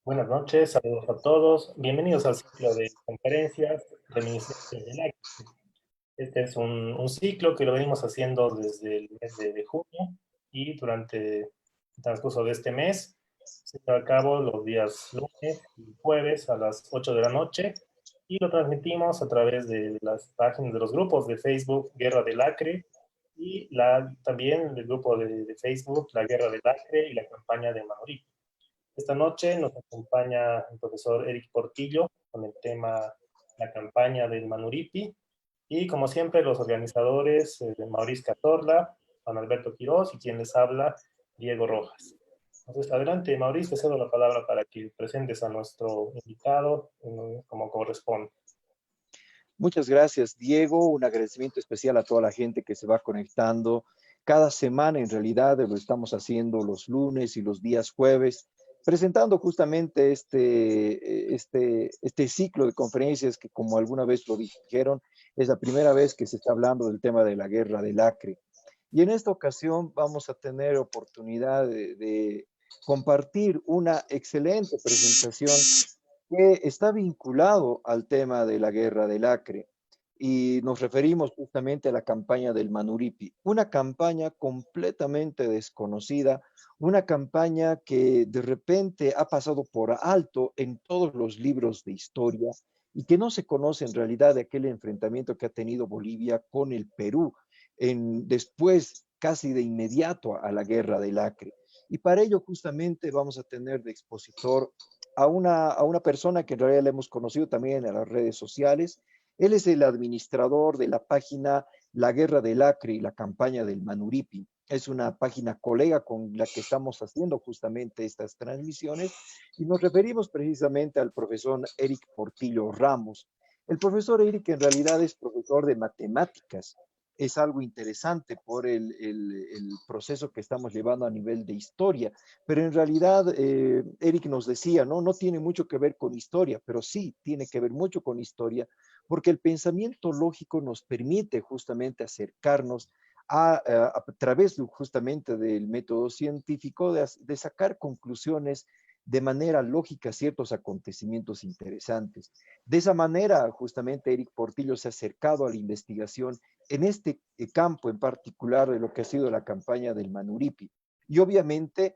Buenas noches, saludos a todos. Bienvenidos al ciclo de conferencias Reminiscencias del Acre. Este es un ciclo que lo venimos haciendo desde el mes de junio y durante el transcurso de este mes se lleva a cabo los días lunes y jueves a las 8 de la noche y lo transmitimos a través de las páginas de los grupos de Facebook Guerra del Acre y también el grupo de Facebook La Guerra del Acre y la campaña de Manorí. Esta noche nos acompaña el profesor Eric Portillo con el tema La campaña del Manuripi y como siempre los organizadores Mauricio Catorla, Juan Alberto Quirós y quien les habla, Diego Rojas. Entonces, adelante Mauricio, te cedo la palabra para que presentes a nuestro invitado como corresponde. Muchas gracias, Diego. Un agradecimiento especial a toda la gente que se va conectando. Cada semana, en realidad, lo estamos haciendo los lunes y los días jueves, presentando justamente este ciclo de conferencias que, como alguna vez lo dijeron, es la primera vez que se está hablando del tema de la guerra del Acre. Y en esta ocasión vamos a tener oportunidad de compartir una excelente presentación que está vinculado al tema de la guerra del Acre. Y nos referimos justamente a la campaña del Manuripi, una campaña completamente desconocida, una campaña que de repente ha pasado por alto en todos los libros de historia y que no se conoce en realidad de aquel enfrentamiento que ha tenido Bolivia con el Perú después, casi de inmediato a la guerra del Acre. Y para ello justamente vamos a tener de expositor a una persona que en realidad le hemos conocido también en las redes sociales. Él es el administrador de la página La Guerra del Acre y la campaña del Manuripi. Es una página colega con la que estamos haciendo justamente estas transmisiones y nos referimos precisamente al profesor Eric Portillo Ramos. El profesor Eric en realidad es profesor de matemáticas. Es algo interesante por el proceso que estamos llevando a nivel de historia, pero en realidad Eric nos decía, ¿no? No tiene mucho que ver con historia, pero sí tiene que ver mucho con historia, porque el pensamiento lógico nos permite justamente acercarnos a través justamente del método científico de sacar conclusiones de manera lógica ciertos acontecimientos interesantes. De esa manera, justamente Eric Portillo se ha acercado a la investigación en este campo en particular de lo que ha sido la campaña del Manuripi. Y obviamente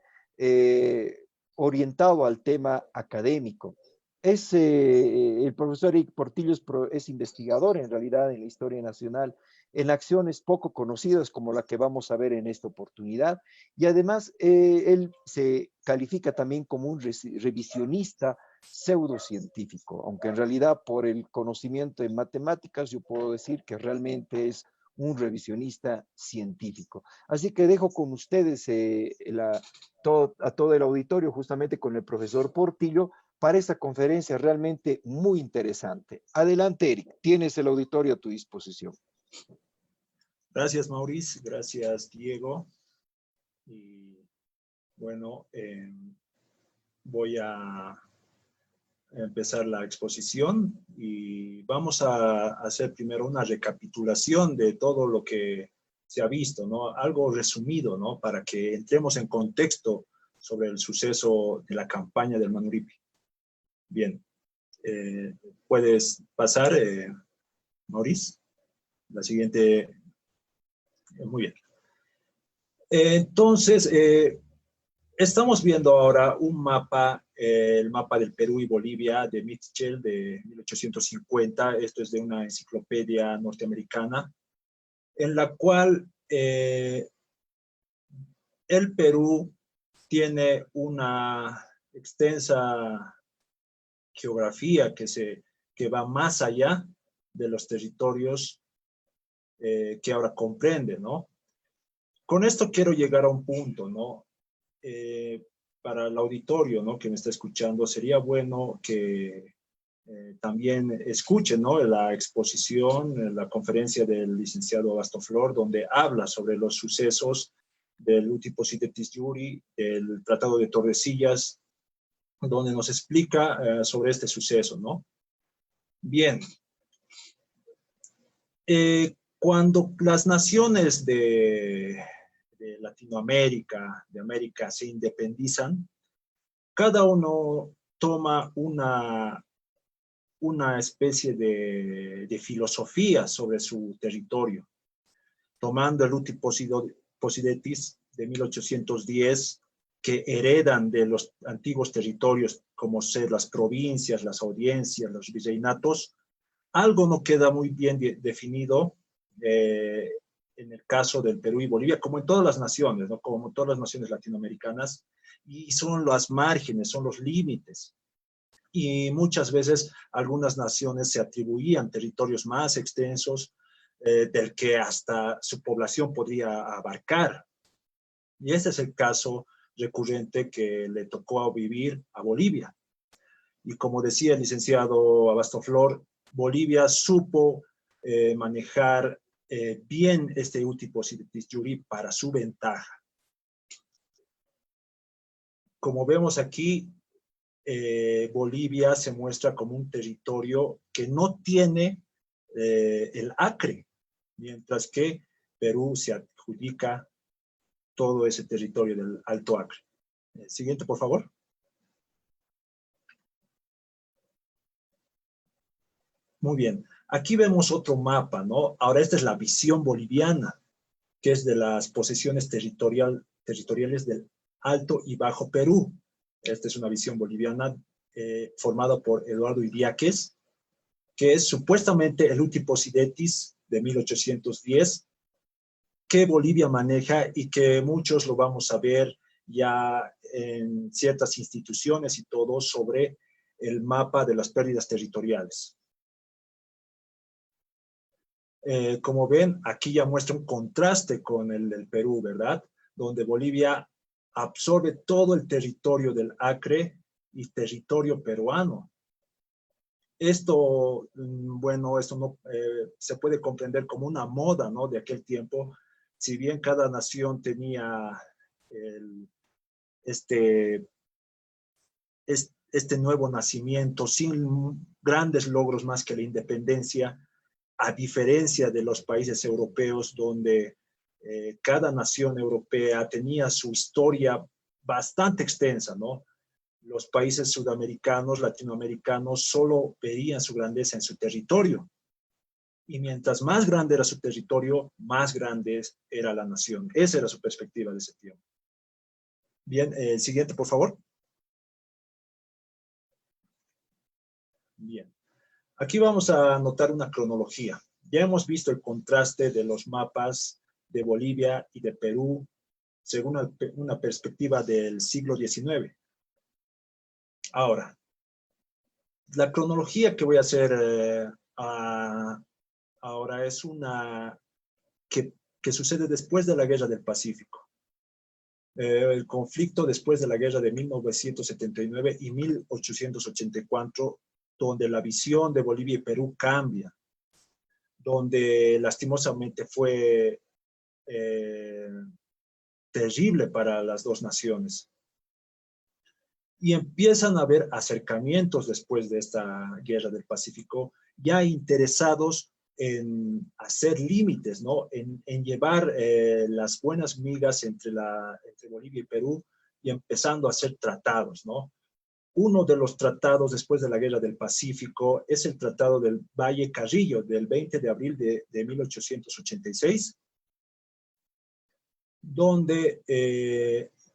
orientado al tema académico. El profesor Eric Portillo es investigador en realidad en la historia nacional, en acciones poco conocidas como la que vamos a ver en esta oportunidad, y además él se califica también como un revisionista pseudocientífico, aunque en realidad por el conocimiento en matemáticas yo puedo decir que realmente es un revisionista científico. Así que dejo con ustedes a todo el auditorio, justamente con el profesor Portillo, para esta conferencia realmente muy interesante. Adelante, Eric, tienes el auditorio a tu disposición. Gracias, Maurice. Gracias, Diego. Y bueno, voy a empezar la exposición y vamos a hacer primero una recapitulación de todo lo que se ha visto, ¿no? Algo resumido, ¿no? Para que entremos en contexto sobre el suceso de la campaña del Manuripi. Bien, puedes pasar, Maurice. La siguiente. Muy bien. Entonces, estamos viendo ahora un mapa, el mapa del Perú y Bolivia de Mitchell de 1850. Esto es de una enciclopedia norteamericana, en la cual el Perú tiene una extensa geografía que va más allá de los territorios que ahora comprende, ¿no? Con esto quiero llegar a un punto, ¿no? Para el auditorio, ¿no? Que me está escuchando, sería bueno que también escuchen, ¿no? La exposición, la conferencia del licenciado Bastoflor, donde habla sobre los sucesos del Uti Possidetis Iuri, el Tratado de Tordesillas, donde nos explica sobre este suceso, ¿no? Bien. Cuando las naciones de Latinoamérica, de América, se independizan, cada uno toma una especie de filosofía sobre su territorio, tomando el Uti Possidetis de 1810, que heredan de los antiguos territorios, como ser las provincias, las audiencias, los virreinatos. Algo no queda muy bien definido en el caso del Perú y Bolivia, como en todas las naciones, ¿no? Como en todas las naciones latinoamericanas, y son las márgenes, son los límites. Y muchas veces algunas naciones se atribuían territorios más extensos del que hasta su población podría abarcar. Y este es el caso recurrente que le tocó vivir a Bolivia. Y como decía el licenciado Abastoflor, Bolivia supo manejar bien este Uti Possidetis Juri para su ventaja. Como vemos aquí, Bolivia se muestra como un territorio que no tiene el Acre, mientras que Perú se adjudica todo ese territorio del Alto Acre. Siguiente, por favor. Muy bien. Aquí vemos otro mapa, ¿no? Ahora esta es la visión boliviana, que es de las posesiones territoriales del Alto y Bajo Perú. Esta es una visión boliviana formada por Eduardo Idiáquez, que es supuestamente el Uti Possidetis de 1810, que Bolivia maneja y que muchos lo vamos a ver ya en ciertas instituciones y todo sobre el mapa de las pérdidas territoriales. Como ven, aquí ya muestra un contraste con el del Perú, ¿verdad? Donde Bolivia absorbe todo el territorio del Acre y territorio peruano. Esto, bueno, esto no se puede comprender como una moda, ¿no? De aquel tiempo. Si bien cada nación tenía este nuevo nacimiento sin grandes logros más que la independencia, a diferencia de los países europeos donde cada nación europea tenía su historia bastante extensa, ¿no? Los países sudamericanos, latinoamericanos, solo veían su grandeza en su territorio. Y mientras más grande era su territorio, más grande era la nación. Esa era su perspectiva de ese tiempo. Bien, el siguiente, por favor. Bien. Aquí vamos a notar una cronología. Ya hemos visto el contraste de los mapas de Bolivia y de Perú según una perspectiva del siglo XIX. Ahora, la cronología que voy a hacer ahora es una que sucede después de la Guerra del Pacífico. El conflicto después de la guerra de 1979 y 1884, donde la visión de Bolivia y Perú cambia, donde lastimosamente fue terrible para las dos naciones. Y empiezan a haber acercamientos después de esta guerra del Pacífico, ya interesados en hacer límites, ¿no? En llevar las buenas migas entre Bolivia y Perú y empezando a hacer tratados, ¿no? Uno de los tratados después de la Guerra del Pacífico es el Tratado del Valle Carrillo del 20 de abril de 1886, donde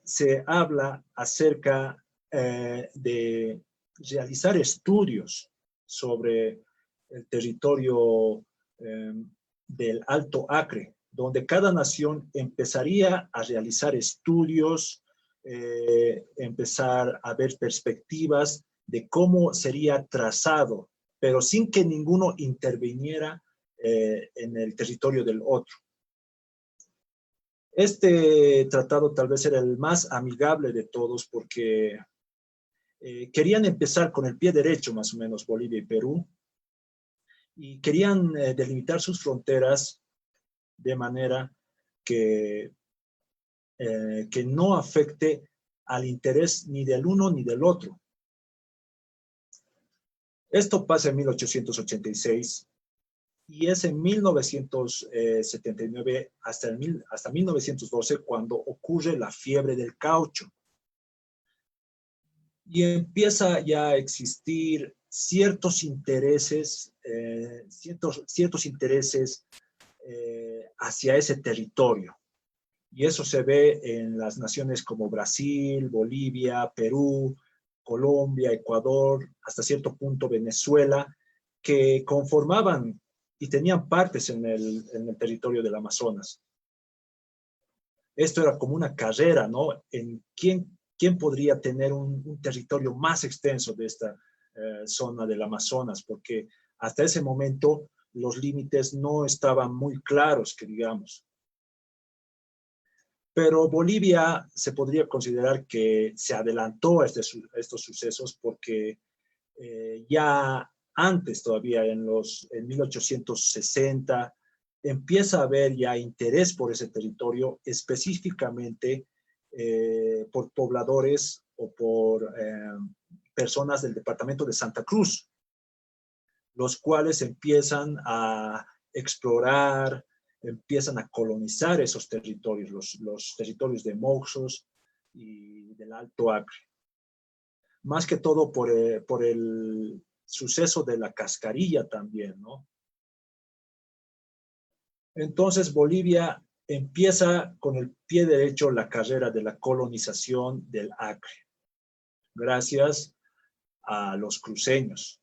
se habla acerca de realizar estudios sobre el territorio del Alto Acre, donde cada nación empezaría a realizar estudios, empezar a ver perspectivas de cómo sería trazado, pero sin que ninguno interviniera en el territorio del otro. Este tratado tal vez era el más amigable de todos porque querían empezar con el pie derecho, más o menos, Bolivia y Perú, y querían delimitar sus fronteras de manera que no afecte al interés ni del uno ni del otro. Esto pasa en 1886 y es en 1979 hasta 1912 cuando ocurre la fiebre del caucho. y empieza ya a existir ciertos intereses, hacia ese territorio. Y eso se ve en las naciones como Brasil, Bolivia, Perú, Colombia, Ecuador, hasta cierto punto Venezuela, que conformaban y tenían partes en el territorio del Amazonas. Esto era como una carrera, ¿no? En quién podría tener un territorio más extenso de esta zona del Amazonas, porque hasta ese momento los límites no estaban muy claros, que digamos. Pero Bolivia se podría considerar que se adelantó a estos sucesos porque ya antes, todavía en 1860, empieza a haber ya interés por ese territorio, específicamente por pobladores o por personas del departamento de Santa Cruz, los cuales empiezan a explorar, empiezan a colonizar esos territorios, los territorios de Moxos y del Alto Acre. Más que todo por el suceso de la cascarilla también, ¿no? Entonces Bolivia empieza con el pie derecho la carrera de la colonización del Acre, gracias a los cruceños.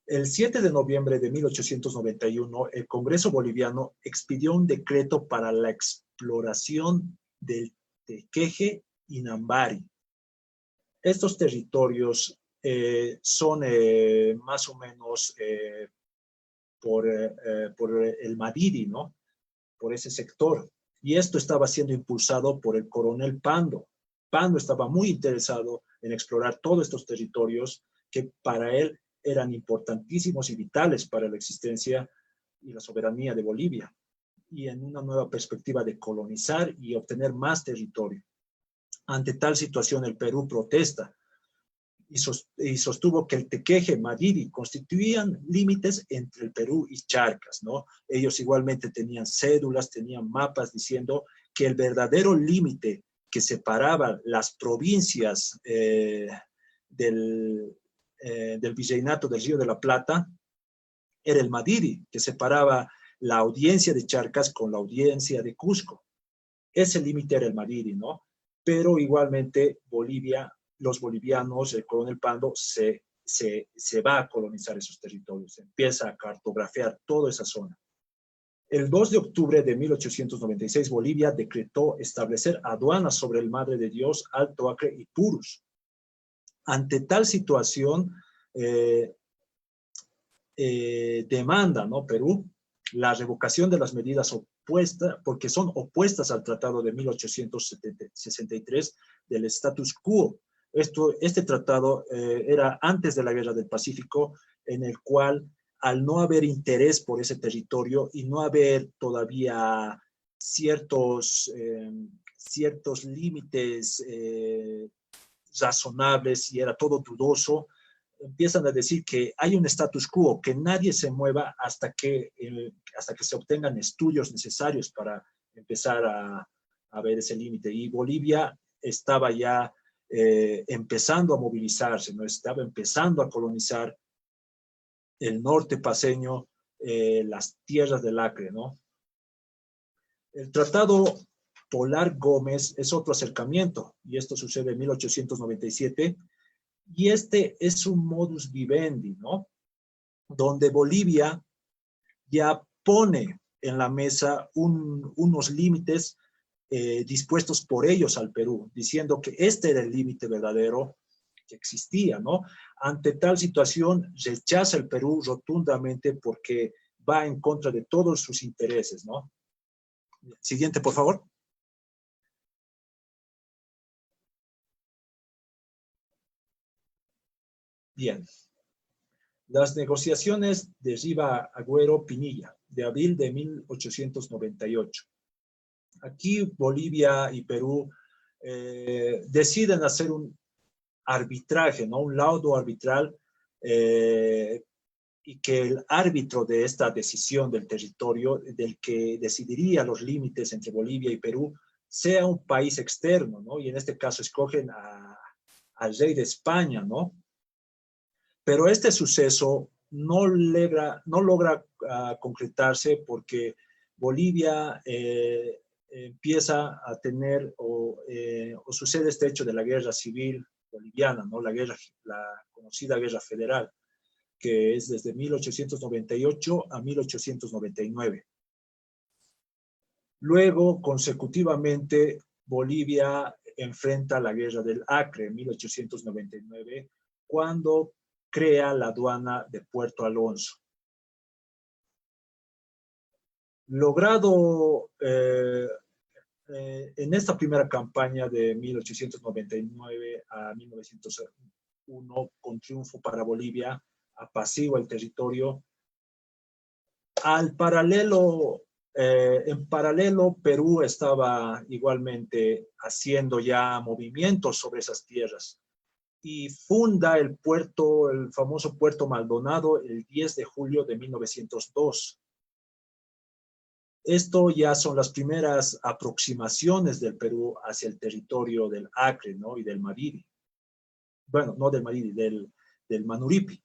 El 7 de noviembre de 1891, el Congreso boliviano expidió un decreto para la exploración del Tequeje y Nambari. Estos territorios son más o menos por el Madidi, ¿no? Por ese sector. Y esto estaba siendo impulsado por el coronel Pando. Pando estaba muy interesado en explorar todos estos territorios que para él eran importantísimos y vitales para la existencia y la soberanía de Bolivia, y en una nueva perspectiva de colonizar y obtener más territorio. Ante tal situación, el Perú protesta y sostuvo que el Tequeje, Madidi constituían límites entre el Perú y Charcas, ¿no? Ellos igualmente tenían cédulas, tenían mapas diciendo que el verdadero límite que separaba las provincias del Virreinato del Río de la Plata era el Madidi, que separaba la audiencia de Charcas con la audiencia de Cusco. Ese límite era el Madidi, ¿no? Pero igualmente Bolivia, los bolivianos, el coronel Pando, se va a colonizar esos territorios, empieza a cartografiar toda esa zona. El 2 de octubre de 1896, Bolivia decretó establecer aduanas sobre el Madre de Dios, Alto Acre y Purus. Ante tal situación, demanda, ¿no? Perú la revocación de las medidas opuestas, porque son opuestas al Tratado de 1863 del status quo. Este tratado era antes de la Guerra del Pacífico, en el cual, al no haber interés por ese territorio y no haber todavía ciertos límites razonables y era todo dudoso, empiezan a decir que hay un status quo, que nadie se mueva hasta que se obtengan estudios necesarios para empezar a ver ese límite. Y Bolivia estaba ya empezando a movilizarse, ¿no? Estaba empezando a colonizar el norte paceño, las tierras del Acre, ¿no? El Tratado Polar Gómez es otro acercamiento, y esto sucede en 1897, y este es un modus vivendi, ¿no? Donde Bolivia ya pone en la mesa unos límites dispuestos por ellos al Perú, diciendo que este era el límite verdadero que existía, ¿no? Ante tal situación, rechaza el Perú rotundamente porque va en contra de todos sus intereses, ¿no? Siguiente, por favor. Bien. Las negociaciones de Riva Agüero Pinilla, de abril de 1898. Aquí Bolivia y Perú deciden hacer un arbitraje, ¿no? Un laudo arbitral, y que el árbitro de esta decisión del territorio, del que decidiría los límites entre Bolivia y Perú, sea un país externo, ¿no? Y en este caso escogen al rey de España, ¿no? Pero este suceso no logra concretarse porque Bolivia empieza a tener o sucede este hecho de la guerra civil boliviana, ¿no? La conocida guerra federal, que es desde 1898 a 1899. Luego, consecutivamente, Bolivia enfrenta la guerra del Acre en 1899, cuando crea la aduana de Puerto Alonso. Logrado en esta primera campaña de 1899 a 1901, con triunfo para Bolivia, apacigua el territorio. En paralelo, Perú estaba igualmente haciendo ya movimientos sobre esas tierras y funda el famoso Puerto Maldonado, el 10 de julio de 1902. Esto ya son las primeras aproximaciones del Perú hacia el territorio del Acre, ¿no? Y del Mariri. Bueno, no del Mariri, del Manuripi.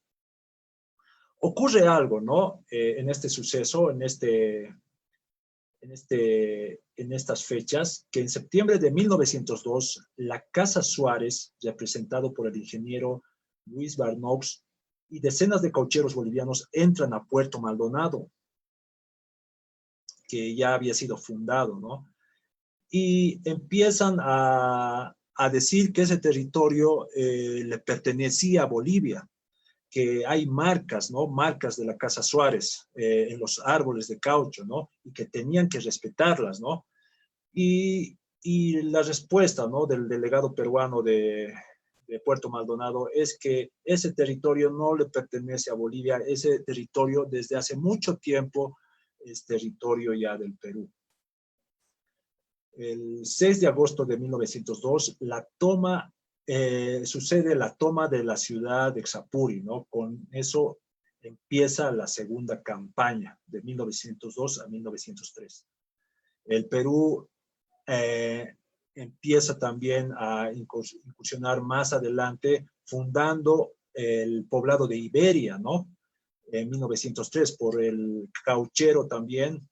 Ocurre algo, ¿no? En este suceso, en estas fechas, que en septiembre de 1902, la Casa Suárez, representado por el ingeniero Luis Barnoux, y decenas de caucheros bolivianos entran a Puerto Maldonado, que ya había sido fundado, ¿no? Y empiezan a decir que ese territorio le pertenecía a Bolivia, que hay marcas, ¿no? Marcas de la Casa Suárez en los árboles de caucho, ¿no? Y que tenían que respetarlas, ¿no? Y la respuesta, ¿no? Del delegado peruano de Puerto Maldonado es que ese territorio no le pertenece a Bolivia, ese territorio desde hace mucho tiempo es territorio ya del Perú. El 6 de agosto de 1902, sucede la toma de la ciudad de Xapuri, ¿no? Con eso empieza la segunda campaña de 1902 a 1903. El Perú empieza también a incursionar más adelante, fundando el poblado de Iberia, ¿no? En 1903, por el cauchero también,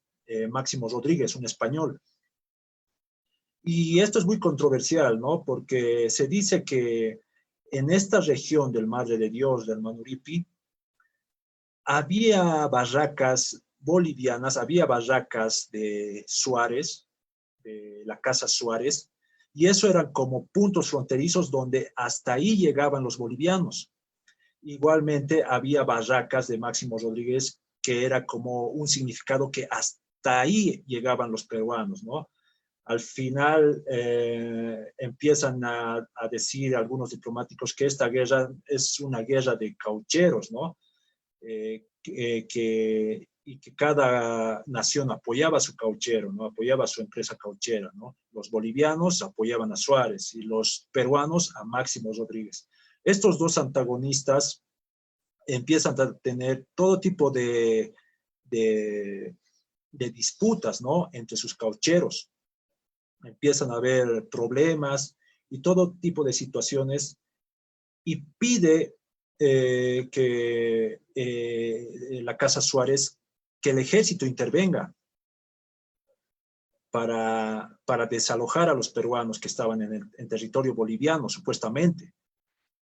Máximo Rodríguez, un español. Y esto es muy controversial, ¿no? Porque se dice que en esta región del Madre de Dios, del Manuripi, había barracas bolivianas, había barracas de Suárez, de la Casa Suárez, y eso eran como puntos fronterizos donde hasta ahí llegaban los bolivianos. Igualmente había barracas de Máximo Rodríguez, que era como un significado que hasta ahí llegaban los peruanos, ¿no? Al final empiezan a decir algunos diplomáticos que esta guerra es una guerra de caucheros, ¿no? Y que cada nación apoyaba a su cauchero, ¿no? Apoyaba a su empresa cauchera, ¿no? Los bolivianos apoyaban a Suárez y los peruanos a Máximo Rodríguez. Estos dos antagonistas empiezan a tener todo tipo de disputas, ¿no? Entre sus caucheros. Empiezan a haber problemas y todo tipo de situaciones, y pide que la Casa Suárez, que el ejército intervenga para desalojar a los peruanos que estaban en territorio boliviano, supuestamente.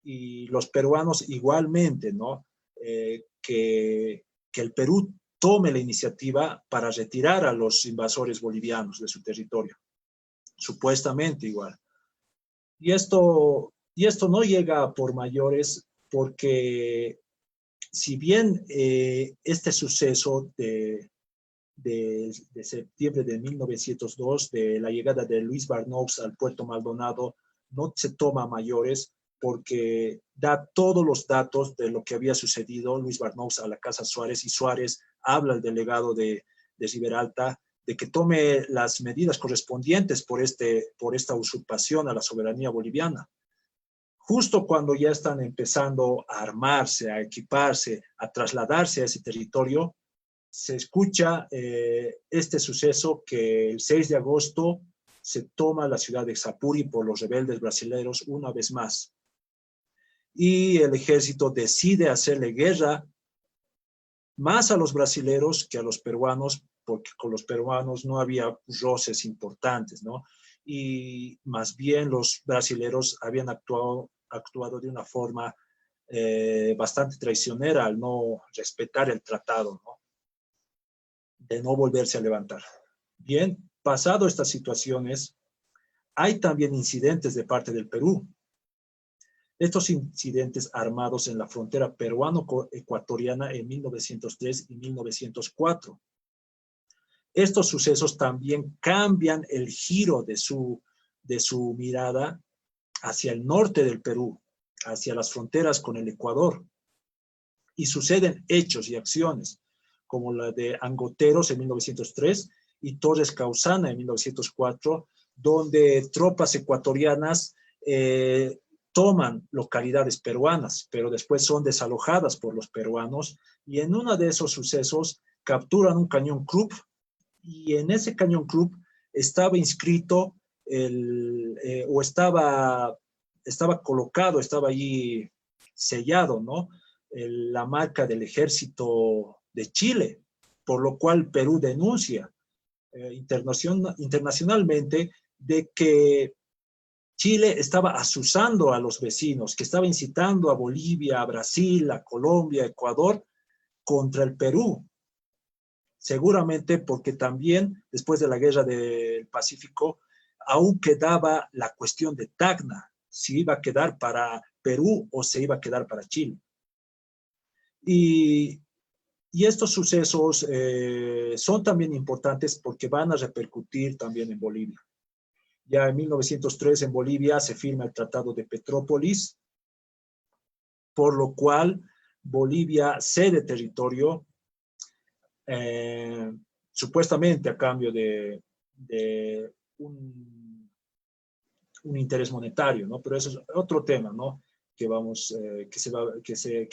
Y los peruanos igualmente, ¿no? Que el Perú tome la iniciativa para retirar a los invasores bolivianos de su territorio, supuestamente igual. Y esto no llega por mayores, porque si bien este suceso de septiembre de 1902, de la llegada de Luis Barnoux al Puerto Maldonado, no se toma a mayores, porque da todos los datos de lo que había sucedido Luis Barnoux a la Casa Suárez, y Suárez habla al delegado de Riberalta de que tome las medidas correspondientes por esta usurpación a la soberanía boliviana. Justo cuando ya están empezando a armarse, a equiparse, a trasladarse a ese territorio, se escucha este suceso, que el 6 de agosto se toma la ciudad de Xapuri por los rebeldes brasileños una vez más. y el ejército decide hacerle guerra más a los brasileros que a los peruanos, porque con los peruanos no había roces importantes, ¿no? Y más bien los brasileros habían actuado de una forma bastante traicionera al no respetar el tratado, ¿no? De no volverse a levantar. Bien, pasado estas situaciones, hay también incidentes de parte del Perú. Estos incidentes armados en la frontera peruano-ecuatoriana en 1903 y 1904. Estos sucesos también cambian el giro de su mirada hacia el norte del Perú, hacia las fronteras con el Ecuador. Y suceden hechos y acciones, como la de Angoteros en 1903 y Torres Causana en 1904, donde tropas ecuatorianas toman localidades peruanas, pero después son desalojadas por los peruanos, y en uno de esos sucesos capturan un cañón Krupp, y en ese cañón Krupp estaba inscrito o estaba colocado, estaba allí sellado, ¿no? La marca del ejército de Chile, por lo cual Perú denuncia internacionalmente de que Chile estaba asusando a los vecinos, que estaba incitando a Bolivia, a Brasil, a Colombia, a Ecuador contra el Perú. Seguramente porque también después de la guerra del Pacífico aún quedaba la cuestión de Tacna, si iba a quedar para Perú o se iba a quedar para Chile. Y estos sucesos son también importantes porque van a repercutir también en Bolivia. Ya en 1903 en Bolivia se firma el Tratado de Petrópolis, por lo cual Bolivia cede territorio supuestamente a cambio de un interés monetario, ¿no? Pero eso es otro tema, ¿no? Que vamos, que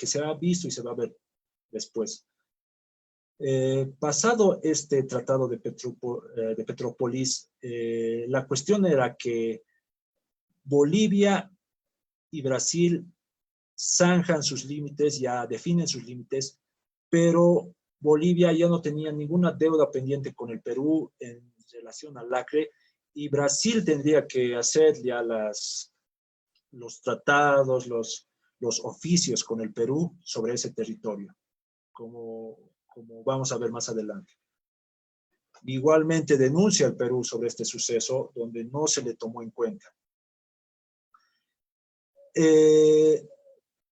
se ha visto y se va a ver después. Pasado este tratado de Petrópolis, la cuestión era que Bolivia y Brasil zanjan sus límites, ya definen sus límites, pero Bolivia ya no tenía ninguna deuda pendiente con el Perú en relación al Acre, y Brasil tendría que hacer ya los tratados, los oficios con el Perú sobre ese territorio, como vamos a ver más adelante. Igualmente denuncia el Perú sobre este suceso, donde no se le tomó en cuenta.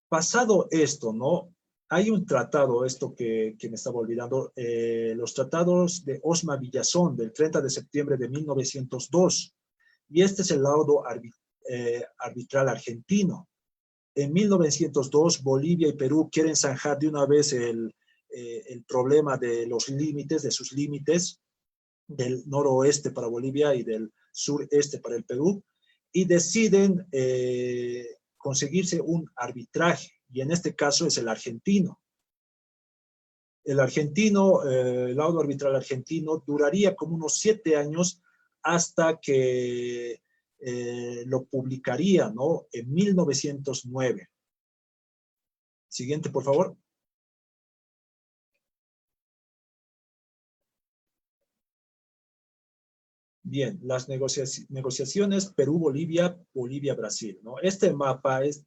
Pasado esto, ¿no? Hay un tratado, esto que me estaba olvidando, los tratados de Osma Villazón del 30 de septiembre de 1902, y este es el laudo arbitral argentino. En 1902, Bolivia y Perú quieren zanjar de una vez el problema de los límites, de sus límites, del noroeste para Bolivia y del sureste para el Perú, y deciden conseguirse un arbitraje, y en este caso es el argentino. El laudo arbitral argentino duraría como unos 7 años hasta que lo publicaría, ¿no? En 1909. Siguiente, por favor. Bien, las negociaciones Perú-Bolivia, Bolivia-Brasil, ¿no? Este mapa es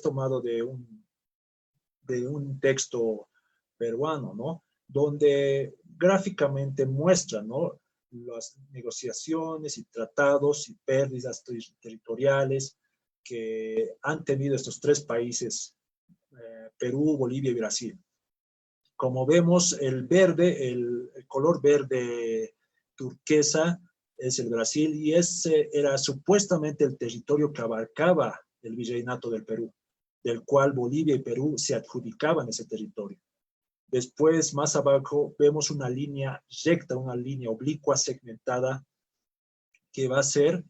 tomado de un texto peruano, ¿no? Donde gráficamente muestra, ¿no? Las negociaciones y tratados y pérdidas territoriales que han tenido estos 3 países, Perú, Bolivia y Brasil. Como vemos, el color verde turquesa es el Brasil, y ese era supuestamente el territorio que abarcaba el virreinato del Perú, del cual Bolivia y Perú se adjudicaban ese territorio. Después, más abajo, vemos una línea recta, una línea oblicua segmentada, que va a ser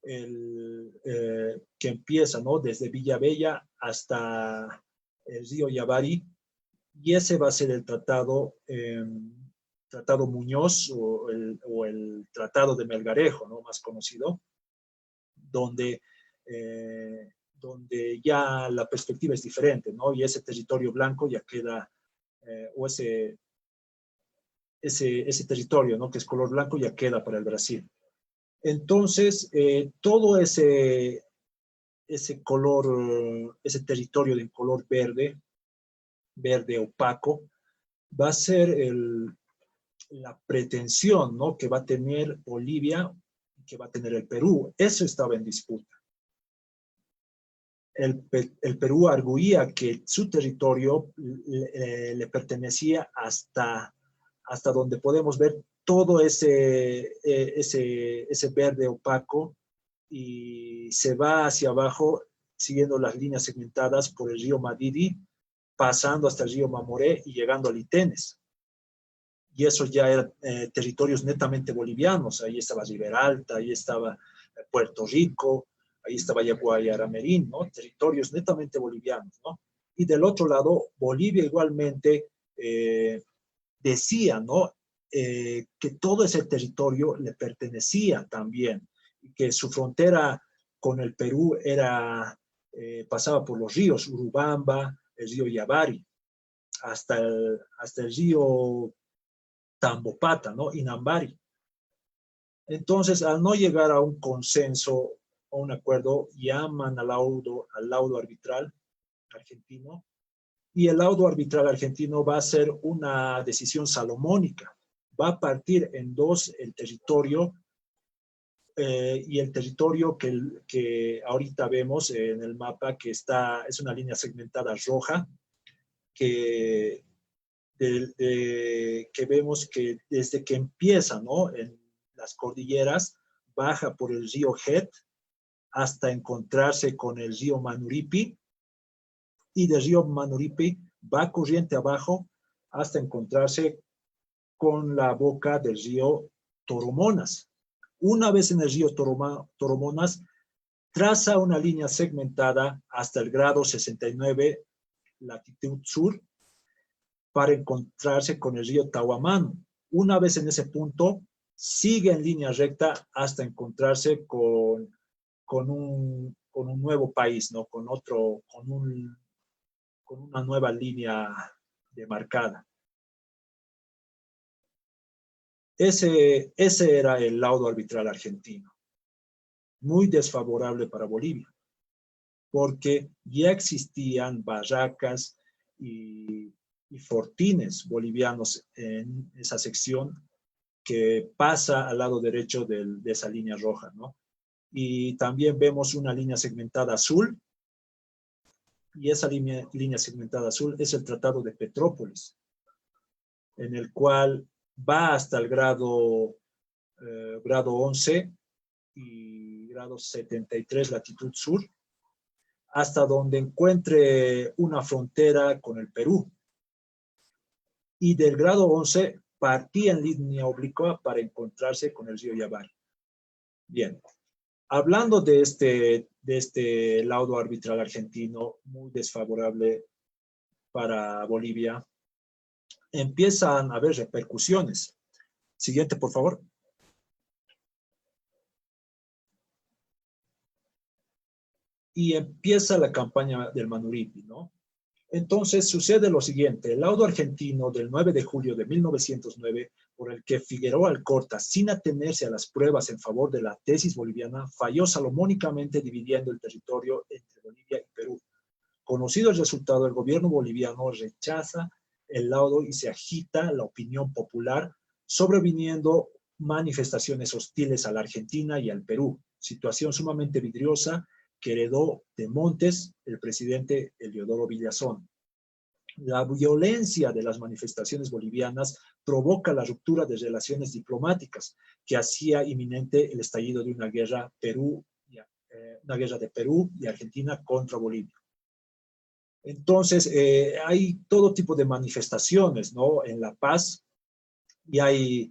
que empieza, ¿no? Desde Villa Bella hasta el río Yabari, y ese va a ser el tratado Muñoz o el Tratado de Melgarejo, ¿no? Más conocido, donde donde ya la perspectiva es diferente, ¿no? Y ese territorio blanco ya queda, o ese territorio, ¿no? Que es color blanco ya queda para el Brasil. Entonces, todo ese color, ese territorio de color verde opaco, va a ser la pretensión, ¿no? Que va a tener Bolivia, que va a tener el Perú. Eso estaba en disputa. El Perú arguía que su territorio le pertenecía hasta donde podemos ver todo ese verde opaco, y se va hacia abajo siguiendo las líneas segmentadas por el río Madidi, pasando hasta el río Mamoré y llegando a Litenes. Y eso ya eran territorios netamente bolivianos. Ahí estaba Riberalta, ahí estaba Puerto Rico, ahí estaba Guayaramerín, ¿no? Territorios netamente bolivianos, ¿no? Y del otro lado, Bolivia igualmente decía, ¿no? Que todo ese territorio le pertenecía también, y que su frontera con el Perú pasaba por los ríos Urubamba, el río Yabari, hasta el río Tambopata, ¿no? Inambari. Entonces, al no llegar a un consenso o un acuerdo, llaman al laudo arbitral argentino, y el laudo arbitral argentino va a ser una decisión salomónica. Va a partir en dos el territorio, y el territorio que ahorita vemos en el mapa, que es una línea segmentada roja, que vemos que desde que empieza, ¿no? En las cordilleras, baja por el río Het hasta encontrarse con el río Manuripi, y del río Manuripi va corriente abajo hasta encontrarse con la boca del río Toromonas. Una vez en el río Toromonas, traza una línea segmentada hasta el grado 69 latitud sur, para encontrarse con el río Tahuamano. Una vez en ese punto, sigue en línea recta hasta encontrarse con un nuevo país, ¿no? Con una nueva línea demarcada. Ese era el laudo arbitral argentino, muy desfavorable para Bolivia, porque ya existían barracas y fortines bolivianos en esa sección que pasa al lado derecho de esa línea roja, ¿no? Y también vemos una línea segmentada azul, y esa línea segmentada azul es el Tratado de Petrópolis, en el cual va hasta el grado 11 y grado 73 latitud sur, hasta donde encuentre una frontera con el Perú. Y del grado 11 partía en línea oblicua para encontrarse con el río Yabari. Bien, hablando de este laudo arbitral argentino muy desfavorable para Bolivia, empiezan a haber repercusiones. Siguiente, por favor. Y empieza la campaña del Manuripi, ¿no? Entonces sucede lo siguiente: el laudo argentino del 9 de julio de 1909, por el que Figueroa Alcorta, sin atenerse a las pruebas en favor de la tesis boliviana, falló salomónicamente dividiendo el territorio entre Bolivia y Perú. Conocido el resultado, el gobierno boliviano rechaza el laudo y se agita la opinión popular, sobreviniendo manifestaciones hostiles a la Argentina y al Perú, situación sumamente vidriosa que heredó de Montes el presidente Eliodoro Villazón. La violencia de las manifestaciones bolivianas provoca la ruptura de relaciones diplomáticas que hacía inminente el estallido de una guerra de Perú y Argentina contra Bolivia. Entonces, hay todo tipo de manifestaciones, ¿no? En La Paz, y hay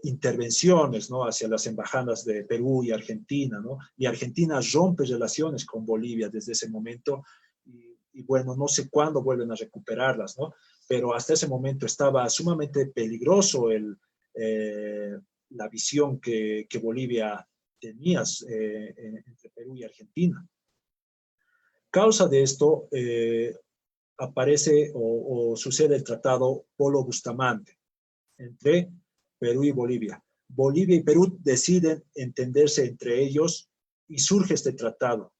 intervenciones, ¿no? Hacia las embajadas de Perú y Argentina, ¿no? Y Argentina rompe relaciones con Bolivia desde ese momento, y bueno, no sé cuándo vuelven a recuperarlas, ¿no? Pero hasta ese momento estaba sumamente peligroso la visión que Bolivia tenías entre Perú y Argentina. Causa de esto, aparece o sucede el tratado Polo Bustamante entre Perú y Bolivia. Bolivia y Perú deciden entenderse entre ellos y surge este tratado.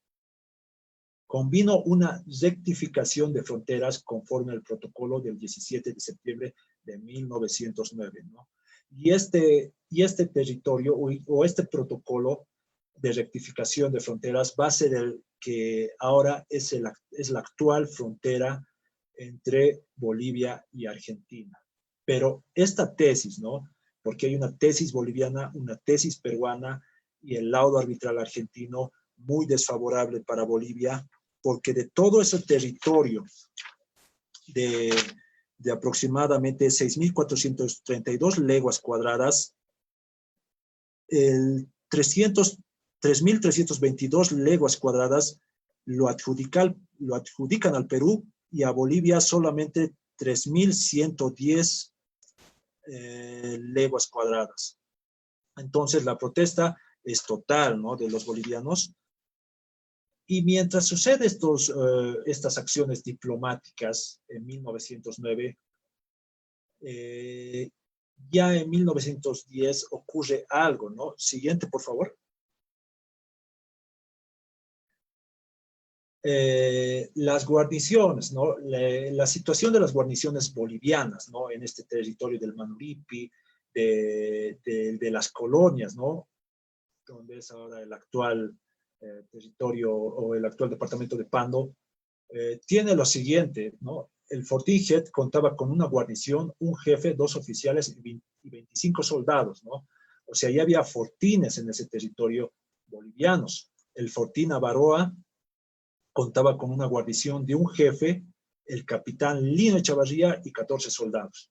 Convino una rectificación de fronteras conforme al protocolo del 17 de septiembre de 1909, ¿no? Y este territorio o este protocolo de rectificación de fronteras va a ser el que ahora es la actual frontera entre Bolivia y Argentina. Pero esta tesis, ¿no? Porque hay una tesis boliviana, una tesis peruana y el laudo arbitral argentino muy desfavorable para Bolivia, porque de todo ese territorio de aproximadamente 6.432 leguas cuadradas, el 3.322 leguas cuadradas lo adjudican al Perú y a Bolivia solamente 3.110 leguas cuadradas. Entonces la protesta es total, ¿no?, de los bolivianos. Y mientras sucede estas acciones diplomáticas en 1909, ya en 1910 ocurre algo, ¿no? Siguiente, por favor. Las guarniciones, ¿no? La situación de las guarniciones bolivianas, ¿no?, en este territorio del Manuripi, de las colonias, ¿no?, donde es ahora el actual territorio o el actual departamento de Pando, tiene lo siguiente, ¿no? El Fortín Jet contaba con una guarnición, un jefe, 2 oficiales y 25 soldados, ¿no? O sea, ya había fortines en ese territorio bolivianos. El Fortín Avaroa contaba con una guarnición de un jefe, el capitán Lino Echavarría y 14 soldados.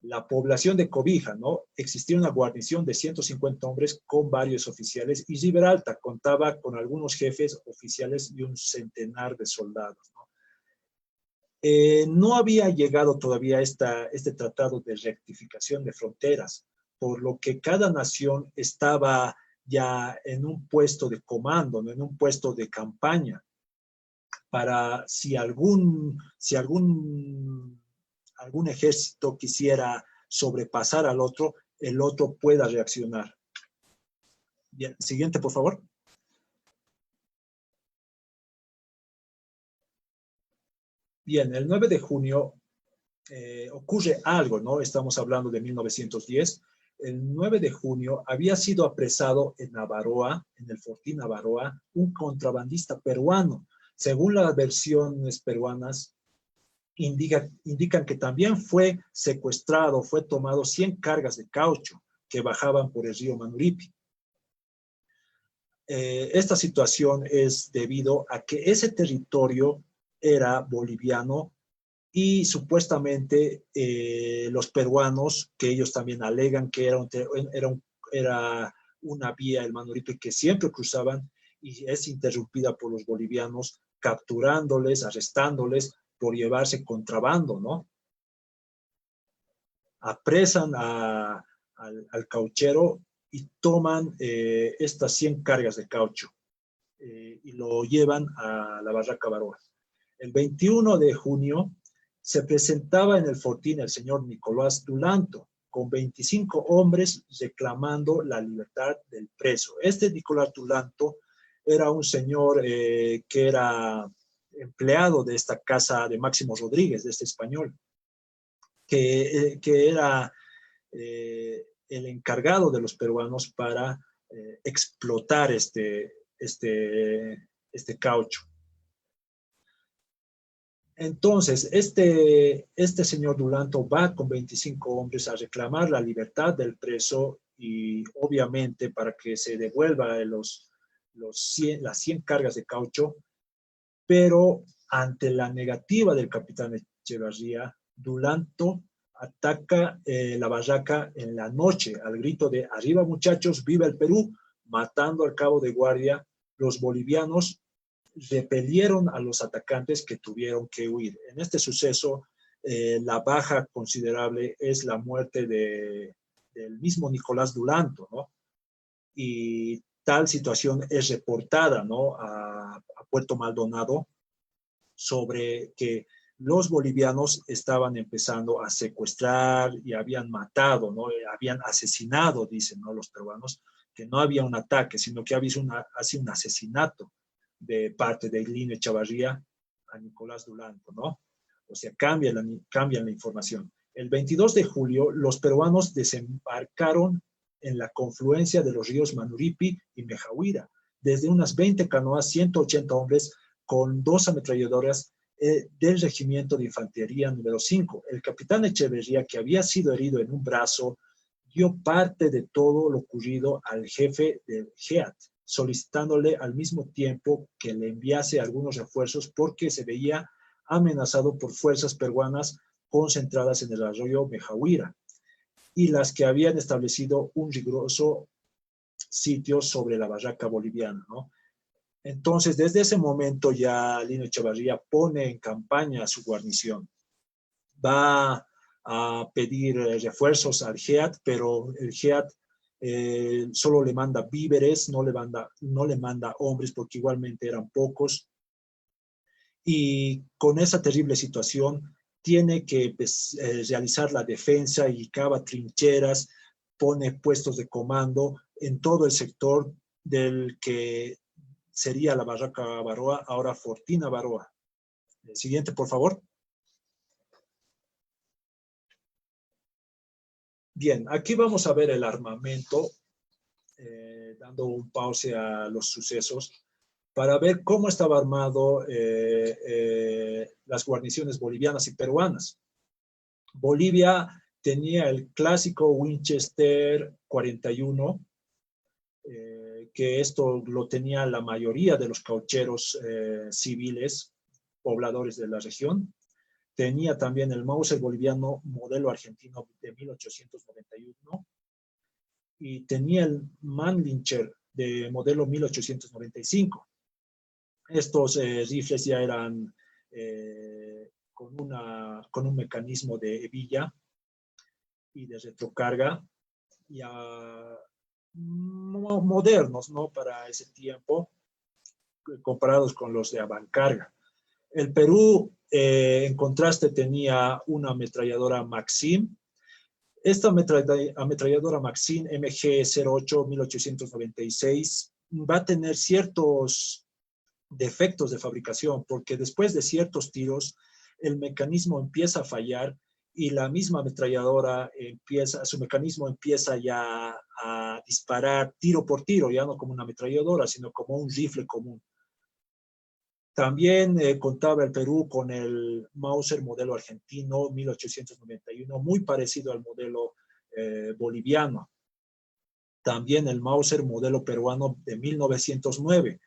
La población de Cobija, ¿no? Existía una guarnición de 150 hombres con varios oficiales y Riberalta contaba con algunos jefes, oficiales y un centenar de soldados, ¿no? No había llegado todavía este tratado de rectificación de fronteras, por lo que cada nación estaba ya en un puesto de comando, ¿no?, en un puesto de campaña, para si algún ejército quisiera sobrepasar al otro, el otro pueda reaccionar. Bien, siguiente, por favor. Bien, el 9 de junio ocurre algo, ¿no? Estamos hablando de 1910. El 9 de junio había sido apresado en Avaroa, en el Fortín Avaroa, un contrabandista peruano. Según las versiones peruanas, indican que también fue secuestrado, fue tomado 100 cargas de caucho que bajaban por el río Manuripi. Esta situación es debido a que ese territorio era boliviano y supuestamente los peruanos, que ellos también alegan que era una vía, el Manuripi, que siempre cruzaban y es interrumpida por los bolivianos, capturándoles, arrestándoles por llevarse contrabando, ¿no? Apresan al cauchero y toman estas 100 cargas de caucho y lo llevan a la Barraca Avaroa. El 21 de junio se presentaba en el fortín el señor Nicolás Dulanto, con 25 hombres reclamando la libertad del preso. Este Nicolás Dulanto era un señor que era empleado de esta casa de Máximo Rodríguez, de este español, que era el encargado de los peruanos para explotar este caucho. Entonces, este señor Dulanto va con 25 hombres a reclamar la libertad del preso y obviamente para que se devuelva las 100 cargas de caucho, pero ante la negativa del capitán Echevarría, Dulanto ataca la barraca en la noche al grito de "Arriba muchachos, viva el Perú", matando al cabo de guardia. Los bolivianos repelieron a los atacantes que tuvieron que huir. En este suceso, la baja considerable es la muerte del mismo Nicolás Dulanto, ¿no? Y tal situación es reportada, ¿no?, a Puerto Maldonado, sobre que los bolivianos estaban empezando a secuestrar y habían matado, ¿no?, habían asesinado, dicen, ¿no?, los peruanos, que no había un ataque, sino que había así un asesinato de parte de Lino Echavarría a Nicolás Dulanto, ¿no? O sea, cambian la información. El 22 de julio, los peruanos desembarcaron en la confluencia de los ríos Manuripi y Mejahuira, desde unas 20 canoas, 180 hombres, con 2 ametralladoras del Regimiento de Infantería número 5. El capitán Echeverría, que había sido herido en un brazo, dio parte de todo lo ocurrido al jefe del GEAT, solicitándole al mismo tiempo que le enviase algunos refuerzos porque se veía amenazado por fuerzas peruanas concentradas en el arroyo Mejahuira y las que habían establecido un riguroso sitio sobre la barraca boliviana, ¿no? Entonces, desde ese momento ya Lino Echevarría pone en campaña a su guarnición. Va a pedir refuerzos al GEAT, pero el GEAT solo le manda víveres, no le manda hombres porque igualmente eran pocos. Y con esa terrible situación tiene que realizar la defensa y cava trincheras, pone puestos de comando en todo el sector del que sería la Barraca Baroa, ahora Fortina Baroa. El siguiente, por favor. Bien, aquí vamos a ver el armamento, dando un pause a los sucesos, para ver cómo estaba armado las guarniciones bolivianas y peruanas. Bolivia tenía el clásico Winchester 41, que esto lo tenía la mayoría de los caucheros civiles, pobladores de la región. Tenía también el Mauser boliviano modelo argentino de 1891 y tenía el Mannlicher de modelo 1895. Estos rifles ya eran con un mecanismo de hebilla y de retrocarga ya modernos, ¿no?, para ese tiempo, comparados con los de avancarga. El Perú, en contraste, tenía una ametralladora Maxim. Esta ametralladora Maxim MG-08 1896 va a tener ciertos defectos de fabricación, porque después de ciertos tiros, el mecanismo empieza a fallar y la misma ametralladora su mecanismo empieza ya a disparar tiro por tiro, ya no como una ametralladora, sino como un rifle común. También contaba el Perú con el Mauser modelo argentino 1891, muy parecido al modelo boliviano. También el Mauser modelo peruano de 1909.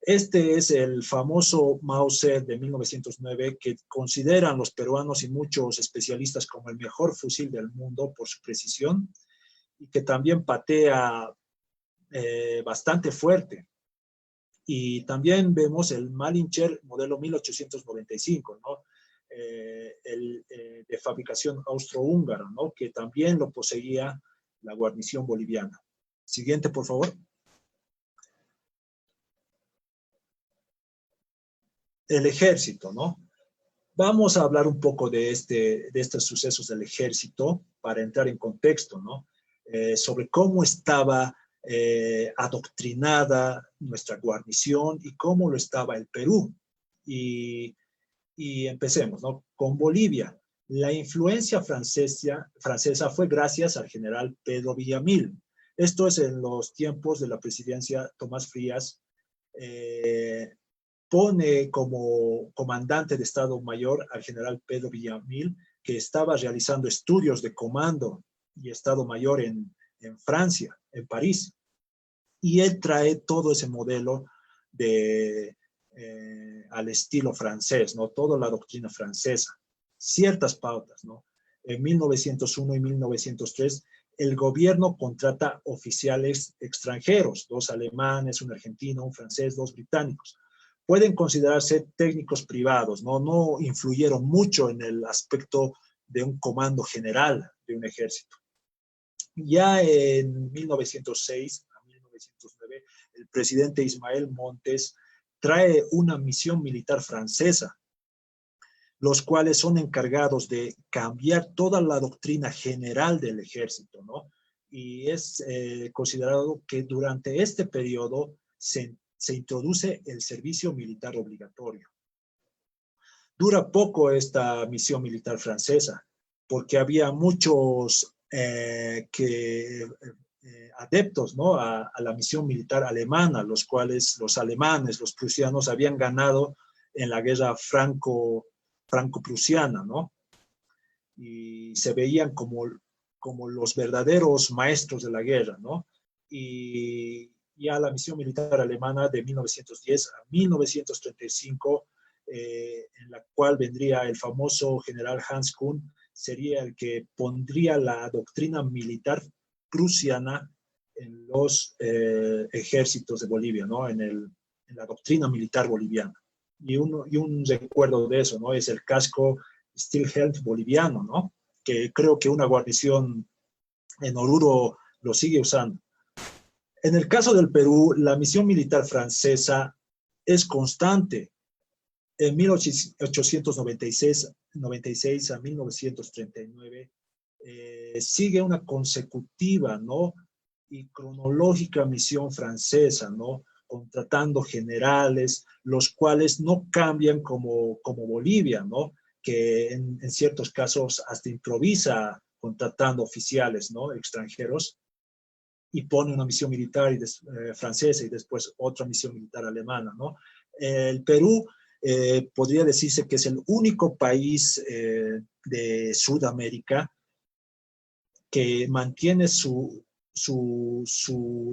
Este es el famoso Mauser de 1909 que consideran los peruanos y muchos especialistas como el mejor fusil del mundo por su precisión y que también patea bastante fuerte. Y también vemos el Mannlicher modelo 1895, ¿no? De fabricación austrohúngara, ¿no?, que también lo poseía la guarnición boliviana. Siguiente, por favor. El ejército, ¿no? Vamos a hablar un poco de estos sucesos del ejército para entrar en contexto, ¿no? Sobre cómo estaba adoctrinada nuestra guarnición y cómo lo estaba el Perú. Y empecemos, ¿no?, con Bolivia. La influencia francesa fue gracias al general Pedro Villamil. Esto es en los tiempos de la presidencia Tomás Frías. Pone como comandante de Estado Mayor al general Pedro Villamil, que estaba realizando estudios de comando y Estado Mayor en Francia, en París. Y él trae todo ese modelo al estilo francés, ¿no? Toda la doctrina francesa, ciertas pautas, ¿no? En 1901 y 1903, el gobierno contrata oficiales extranjeros, 2 alemanes, un argentino, un francés, 2 británicos. Pueden considerarse técnicos privados, ¿no? No influyeron mucho en el aspecto de un comando general de un ejército. Ya en 1906 a 1909, el presidente Ismael Montes trae una misión militar francesa, los cuales son encargados de cambiar toda la doctrina general del ejército, ¿no? Y es considerado que durante este periodo se introduce el servicio militar obligatorio. Dura poco esta misión militar francesa, porque había muchos adeptos, ¿no?, a la misión militar alemana, los cuales los alemanes, los prusianos, habían ganado en la guerra franco-prusiana, ¿no? Y se veían como los verdaderos maestros de la guerra, ¿no? Y ya la misión militar alemana de 1910 a 1935, en la cual vendría el famoso general Hans Kuhn, sería el que pondría la doctrina militar prusiana en los ejércitos de Bolivia, ¿no? En la doctrina militar boliviana. Y un recuerdo de eso, ¿no?, es el casco Stilhelm boliviano, ¿no?, que creo que una guarnición en Oruro lo sigue usando. En el caso del Perú, la misión militar francesa es constante. En 1896 a 1939 sigue una consecutiva, ¿no?, y cronológica misión francesa, ¿no?, contratando generales, los cuales no cambian como Bolivia, ¿no?, que en ciertos casos hasta improvisa contratando oficiales, ¿no?, extranjeros, y pone una misión militar francesa y después otra misión militar alemana, ¿no? El Perú podría decirse que es el único país de Sudamérica que mantiene su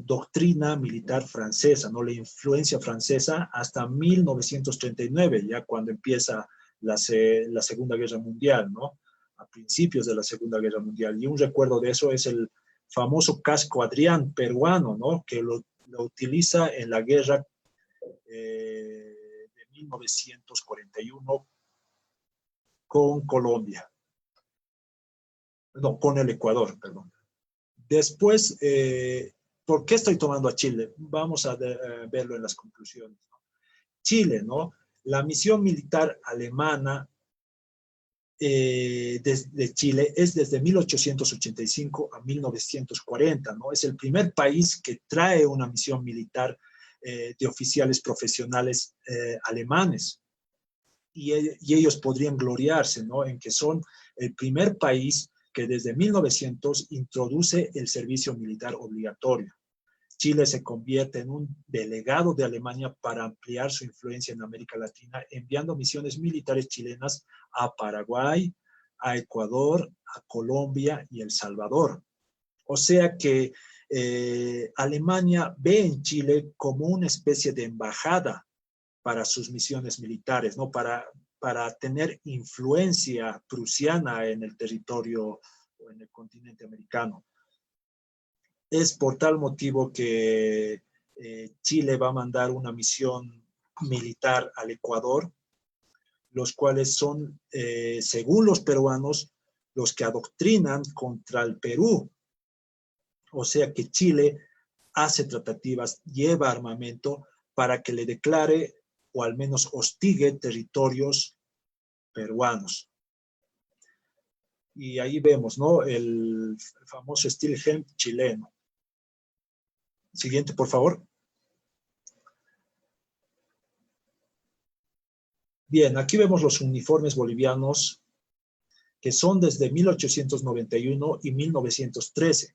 doctrina militar francesa, ¿no?, la influencia francesa hasta 1939, ya cuando empieza la Segunda Guerra Mundial, ¿no?, a principios de la Segunda Guerra Mundial. Y un recuerdo de eso es el famoso casco Adrián peruano, ¿no?, que lo utiliza en la guerra de 1941 con Colombia. No, con el Ecuador, perdón. Después, ¿por qué estoy tomando a Chile? Vamos a verlo en las conclusiones, ¿no? Chile, ¿no? La misión militar alemana de Chile es desde 1885 a 1940, ¿no? Es el primer país que trae una misión militar de oficiales profesionales alemanes. Y ellos podrían gloriarse, ¿no?, en que son el primer país que desde 1900 introduce el servicio militar obligatorio. Chile se convierte en un delegado de Alemania para ampliar su influencia en América Latina, enviando misiones militares chilenas a Paraguay, a Ecuador, a Colombia y El Salvador. O sea que Alemania ve en Chile como una especie de embajada para sus misiones militares, ¿no?, para tener influencia prusiana en el territorio o en el continente americano. Es por tal motivo que Chile va a mandar una misión militar al Ecuador, los cuales son, según los peruanos, los que adoctrinan contra el Perú. O sea que Chile hace tratativas, lleva armamento para que le declare o al menos hostigue territorios peruanos. Y ahí vemos, ¿no?, el famoso Stilhelm chileno. Siguiente, por favor. Bien, aquí vemos los uniformes bolivianos que son desde 1891 y 1913,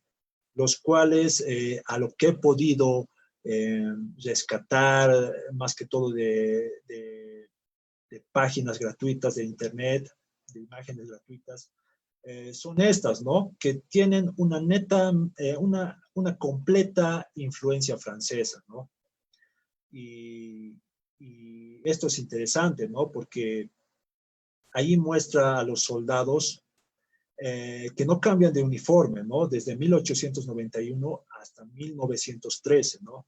los cuales, a lo que he podido rescatar, más que todo de páginas gratuitas de internet, de imágenes gratuitas, son estas, ¿no?, que tienen una neta, una completa influencia francesa, ¿no? Y esto es interesante, ¿no?, porque ahí muestra a los soldados que no cambian de uniforme, ¿no?, desde 1891 hasta 1913, ¿no?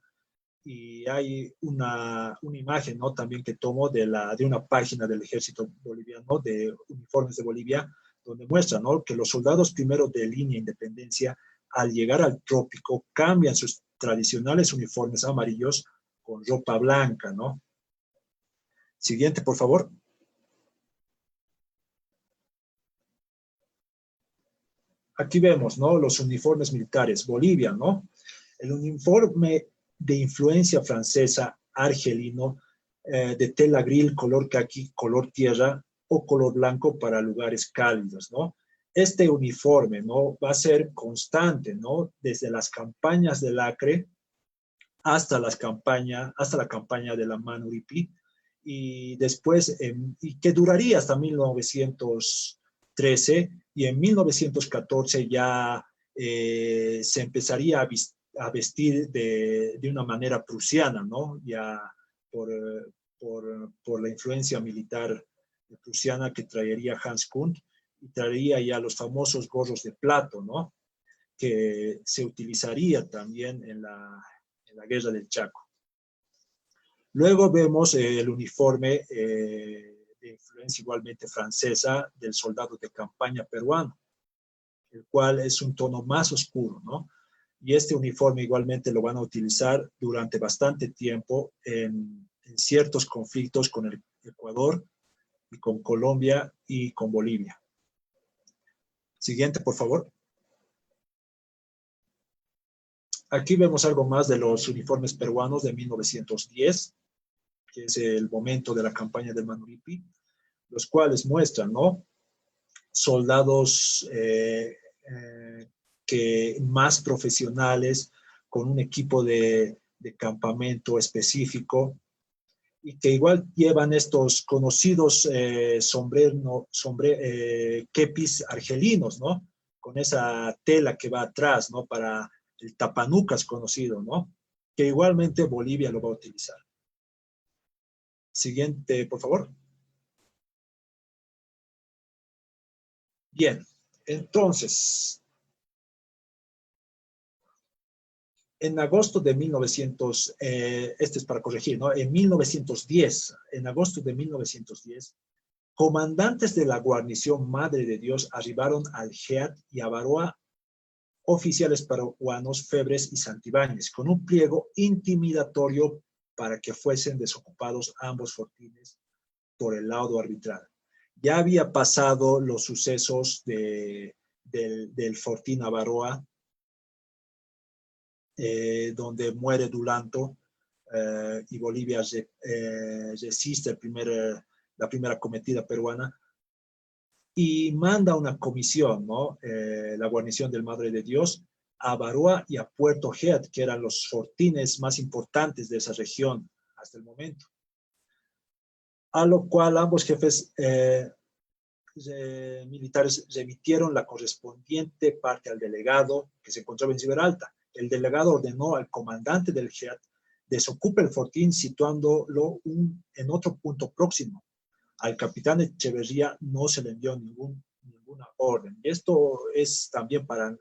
Y hay una imagen, ¿no?, también que tomo de una página del ejército boliviano, de uniformes de Bolivia, donde muestra, ¿no?, que los soldados primero de línea independencia, al llegar al trópico, cambian sus tradicionales uniformes amarillos con ropa blanca, ¿no? Siguiente, por favor. Aquí vemos, ¿no? Los uniformes militares. Bolivia, ¿no? El uniforme de influencia francesa, argelino, de tela gris, color caqui, color tierra o color blanco para lugares cálidos, ¿no? Este uniforme, ¿no? Va a ser constante, ¿no? Desde las campañas del Acre hasta la campaña de la Manuripi, y después, y que duraría hasta 1913, y en 1914 ya se empezaría a vestir de una manera prusiana, ¿no? Ya por la influencia militar prusiana que traería Hans Kunt, y traería ya los famosos gorros de plato, ¿no? Que se utilizaría también en la Guerra del Chaco. Luego vemos el uniforme de influencia igualmente francesa del soldado de campaña peruano, el cual es un tono más oscuro, ¿no? Y este uniforme igualmente lo van a utilizar durante bastante tiempo en ciertos conflictos con el Ecuador y con Colombia y con Bolivia. Siguiente, por favor. Aquí vemos algo más de los uniformes peruanos de 1910, que es el momento de la campaña de Manuripi, los cuales muestran, ¿no? Soldados que más profesionales, con un equipo de campamento específico, y que igual llevan estos conocidos kepis argelinos, ¿no? Con esa tela que va atrás, ¿no? Para el tapanucas conocido, ¿no? Que igualmente Bolivia lo va a utilizar. Siguiente, por favor. Bien, entonces, en agosto de 1900, este es para corregir, ¿no? En 1910, en agosto de 1910, comandantes de la guarnición Madre de Dios arribaron al Jeat y a Baroa, oficiales peruanos Febres y Santibáñez, con un pliego intimidatorio para que fuesen desocupados ambos fortines por el laudo arbitral. Ya había pasado los sucesos del fortín Avaroa, donde muere Dulanto, y Bolivia resiste la primera cometida peruana, y manda una comisión, ¿no? La guarnición del Madre de Dios, a Baroa y a Puerto Head, que eran los fortines más importantes de esa región hasta el momento. A lo cual ambos jefes militares remitieron la correspondiente parte al delegado que se encontraba en Ciberalta. El delegado ordenó al comandante del JEAT desocupe el fortín situándolo en otro punto próximo. Al capitán Echeverría no se le envió ninguna orden. Y esto es también para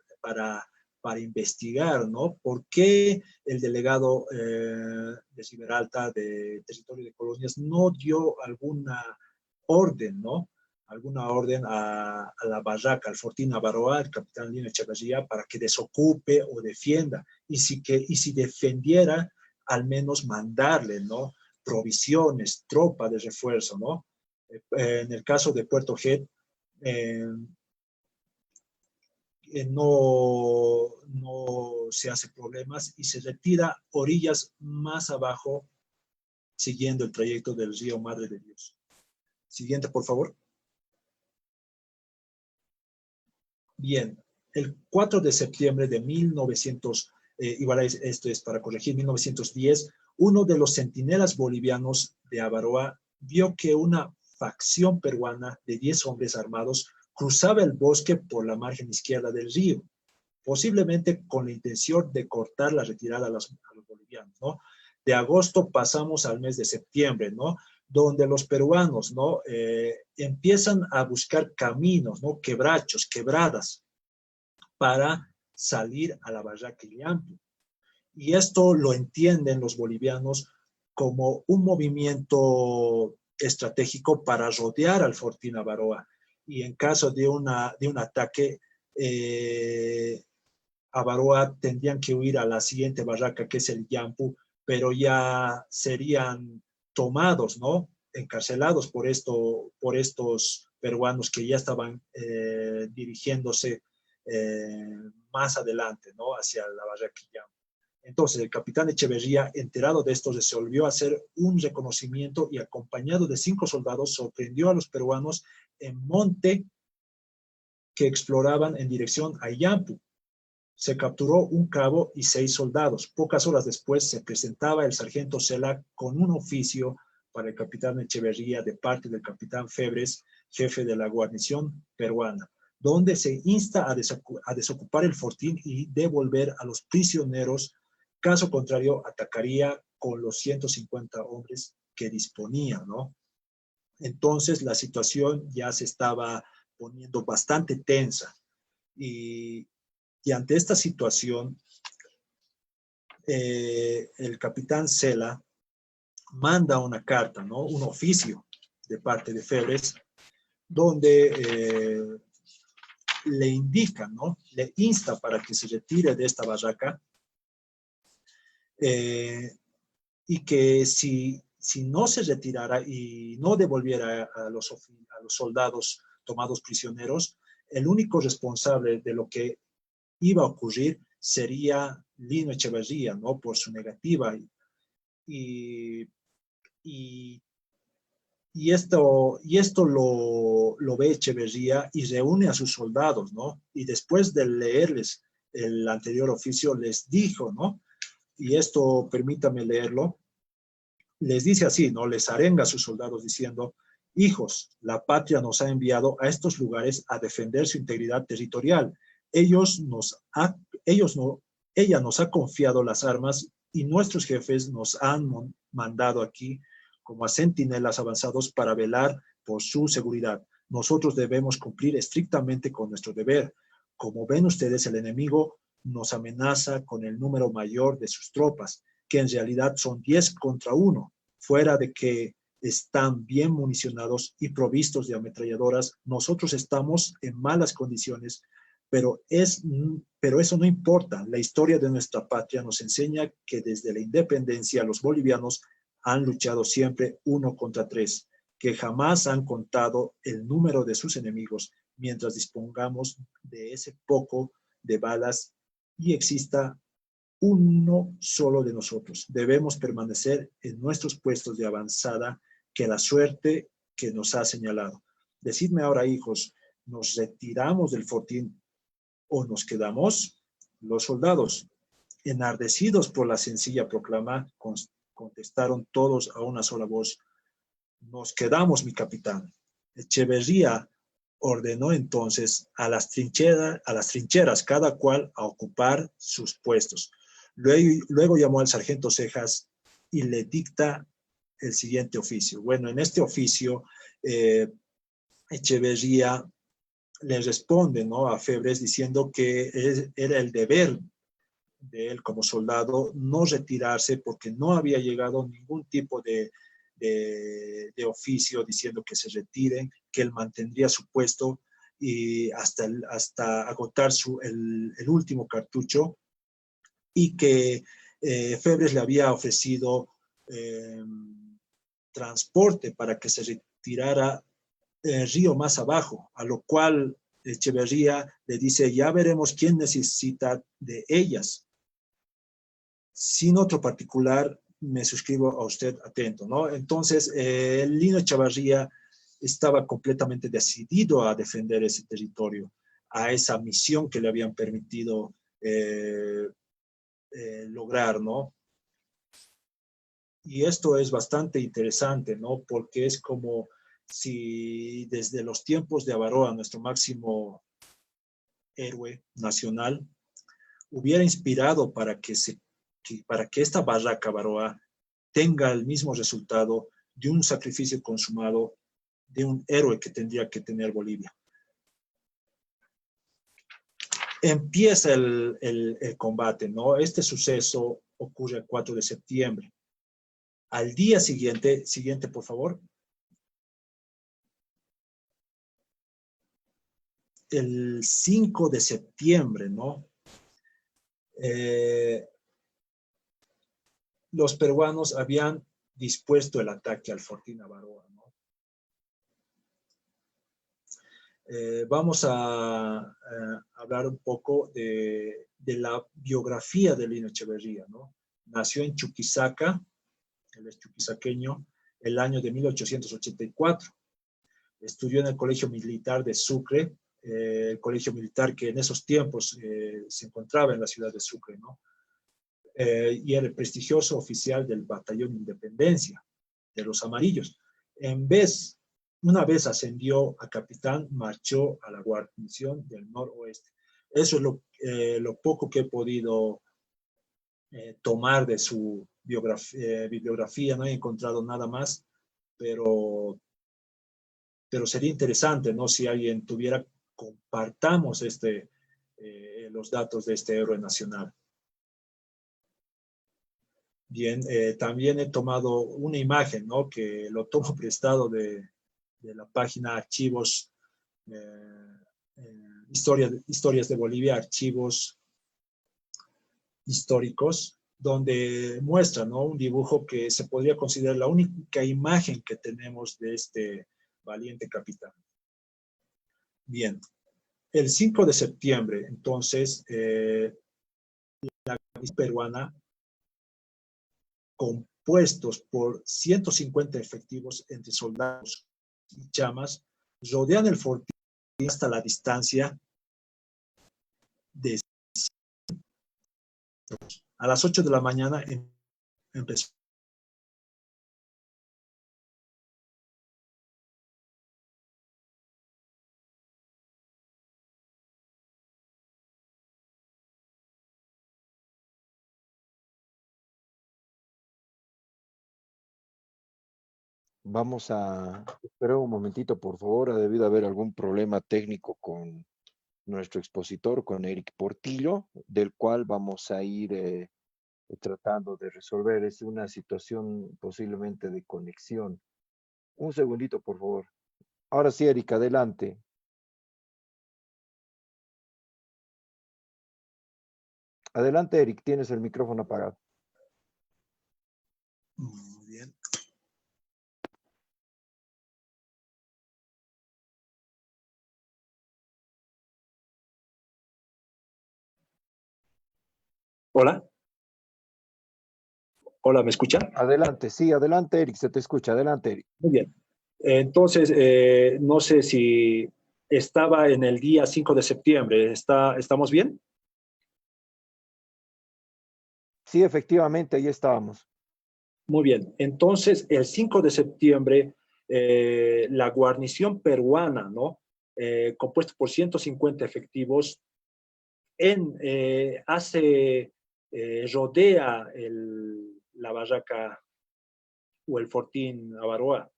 investigar, ¿no? ¿Por qué el delegado de Ciberalta, de Territorio de Colonias, no dio alguna orden, ¿no? Alguna orden a la barraca, al fortín Avaroa, al capitán Lino Echeverría, para que desocupe o defienda? Y si defendiera, al menos mandarle, ¿no? Provisiones, tropa de refuerzo, ¿no? En el caso de Puerto Head, no se hace problemas y se retira orillas más abajo, siguiendo el trayecto del río Madre de Dios. Siguiente, por favor. Bien, el 4 de septiembre de 1900, igual esto es para corregir, 1910, uno de los centinelas bolivianos de Avaroa vio que una facción peruana de 10 hombres armados cruzaba el bosque por la margen izquierda del río, posiblemente con la intención de cortar la retirada a los bolivianos, ¿no? De agosto pasamos al mes de septiembre, ¿no? Donde los peruanos, ¿no? Empiezan a buscar caminos, ¿no? Quebrachos, quebradas, para salir a la barraca Illiampi. Y esto lo entienden los bolivianos como un movimiento estratégico para rodear al fortín Avaroa. Y en caso de un ataque, Avaroa tendrían que huir a la siguiente barraca, que es el Yampu, pero ya serían tomados, ¿no? Encarcelados por estos peruanos que ya estaban dirigiéndose más adelante, ¿no? Hacia la barraca Yampu. Entonces, el capitán Echeverría, enterado de esto, resolvió hacer un reconocimiento y, acompañado de 5 soldados, sorprendió a los peruanos en monte que exploraban en dirección a Yampu. Se capturó un cabo y 6 soldados. Pocas horas después se presentaba el sargento Cela con un oficio para el capitán Echeverría de parte del capitán Febres, jefe de la guarnición peruana, donde se insta a desocupar el fortín y devolver a los prisioneros. Caso contrario, atacaría con los 150 hombres que disponía, ¿no? Entonces la situación ya se estaba poniendo bastante tensa. Y ante esta situación, el capitán Cela manda una carta, ¿no? Un oficio de parte de Febres, donde le indica, ¿no? Le insta para que se retire de esta barraca, y que si no se retirara y no devolviera a los soldados tomados prisioneros, el único responsable de lo que iba a ocurrir sería Lino Echeverría, ¿no? Por su negativa. Y, y, y esto lo ve Echeverría y reúne a sus soldados, ¿no? Y después de leerles el anterior oficio, les dijo, ¿no? Y esto permítame leerlo. Les dice así, ¿no? Les arenga a sus soldados diciendo: hijos, la patria nos ha enviado a estos lugares a defender su integridad territorial. Ella nos ha confiado las armas y nuestros jefes nos han mandado aquí como a centinelas avanzados para velar por su seguridad. Nosotros debemos cumplir estrictamente con nuestro deber. Como ven ustedes, el enemigo nos amenaza con el número mayor de sus tropas, que en realidad son 10 contra 1, fuera de que están bien municionados y provistos de ametralladoras. Nosotros estamos en malas condiciones, pero eso no importa. La historia de nuestra patria nos enseña que desde la independencia los bolivianos han luchado siempre 1 contra 3, que jamás han contado el número de sus enemigos mientras dispongamos de ese poco de balas y exista uno solo de nosotros. Debemos permanecer en nuestros puestos de avanzada, que la suerte que nos ha señalado. Decidme ahora, hijos, ¿nos retiramos del fortín o nos quedamos? Los soldados, enardecidos por la sencilla proclama, contestaron todos a una sola voz: nos quedamos, mi capitán. Echeverría ordenó entonces a las trincheras, cada cual a ocupar sus puestos. Luego llamó al sargento Cejas y le dicta el siguiente oficio. Bueno, en este oficio, Echeverría le responde, ¿no?, a Febres diciendo que era el deber de él como soldado no retirarse, porque no había llegado ningún tipo de oficio diciendo que se retiren, que él mantendría su puesto y hasta agotar el último cartucho, y que Febres le había ofrecido transporte para que se retirara río más abajo, a lo cual Echeverría le dice: ya veremos quién necesita de ellas. Sin otro particular, me suscribo a usted atento, ¿no? Entonces, Lino Echeverría estaba completamente decidido a defender ese territorio, a esa misión que le habían permitido lograr, ¿no? Y esto es bastante interesante, ¿no? Porque es como si desde los tiempos de Avaroa, nuestro máximo héroe nacional, hubiera inspirado para que esta barraca Avaroa tenga el mismo resultado de un sacrificio consumado de un héroe que tendría que tener Bolivia. Empieza el combate, ¿no? Este suceso ocurre el 4 de septiembre. Al día siguiente, por favor. El 5 de septiembre, ¿no? los peruanos habían dispuesto el ataque al Fortín Avaroa, ¿no? Vamos a hablar un poco de la biografía de Lino Echeverría, ¿no? Nació en Chuquisaca, él es chuquisaqueño, el año de 1884. Estudió en el Colegio Militar de Sucre, el colegio militar que en esos tiempos se encontraba en la ciudad de Sucre, ¿no? Y era el prestigioso oficial del Batallón Independencia de los Amarillos. Una vez ascendió a capitán, marchó a la guarnición del noroeste. Eso es lo poco que he podido tomar de su bibliografía. No he encontrado nada más, pero sería interesante, ¿no? Si alguien tuviera, compartamos los datos de este héroe nacional. Bien, también he tomado una imagen, ¿no? Que lo tomo prestado de la página Archivos, Historias de Bolivia, Archivos Históricos, donde muestra, ¿no? Un dibujo que se podría considerar la única imagen que tenemos de este valiente capitán. Bien, el 5 de septiembre, entonces, la guarnición peruana, compuestos por 150 efectivos entre soldados y chamas, rodean el fortín hasta la distancia de a las 8 de la mañana empezó. Vamos a esperar un momentito, por favor. Ha debido haber algún problema técnico con nuestro expositor, con Eric Portillo, del cual vamos a ir tratando de resolver. Es una situación posiblemente de conexión. Un segundito, por favor. Ahora sí, Eric, adelante. Adelante, Eric, tienes el micrófono apagado. Muy bien. Hola. Hola, ¿me escuchan? Adelante, sí, adelante, Eric, se te escucha. Adelante, Eric. Muy bien. Entonces, no sé si estaba en el día 5 de septiembre. ¿Estamos bien? Sí, efectivamente, ahí estábamos. Muy bien. Entonces, el 5 de septiembre, la guarnición peruana, ¿no? Compuesta por 150 efectivos, rodea la barraca o el fortín Avaroa.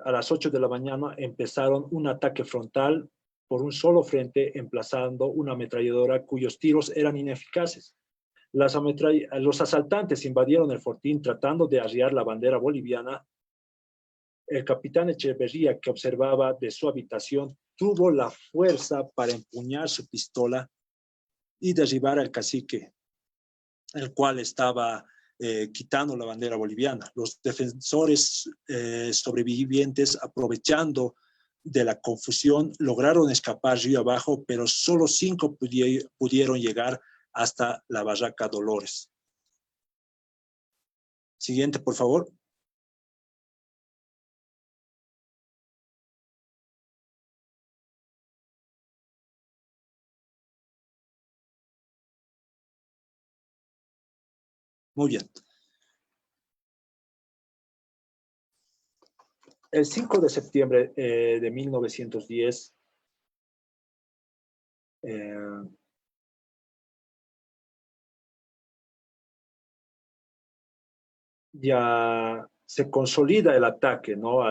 A las 8 de la mañana empezaron un ataque frontal por un solo frente, emplazando una ametralladora cuyos tiros eran ineficaces. Los asaltantes invadieron el fortín tratando de arriar la bandera boliviana. El capitán Echeverría, que observaba de su habitación, tuvo la fuerza para empuñar su pistola y derribar al cacique, el cual estaba quitando la bandera boliviana. Los defensores sobrevivientes, aprovechando de la confusión, lograron escapar río abajo, pero solo 5 pudieron llegar hasta la barraca Dolores. Siguiente, por favor. Muy bien. El 5 de septiembre de 1910, ya se consolida el ataque, ¿no?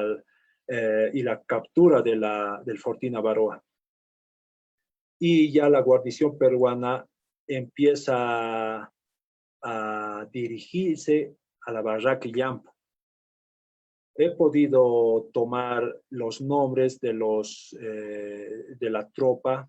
Y la captura del fortín Avaroa. Y ya la guarnición peruana empieza a dirigirse a la barraca Yampo. He podido tomar los nombres de la tropa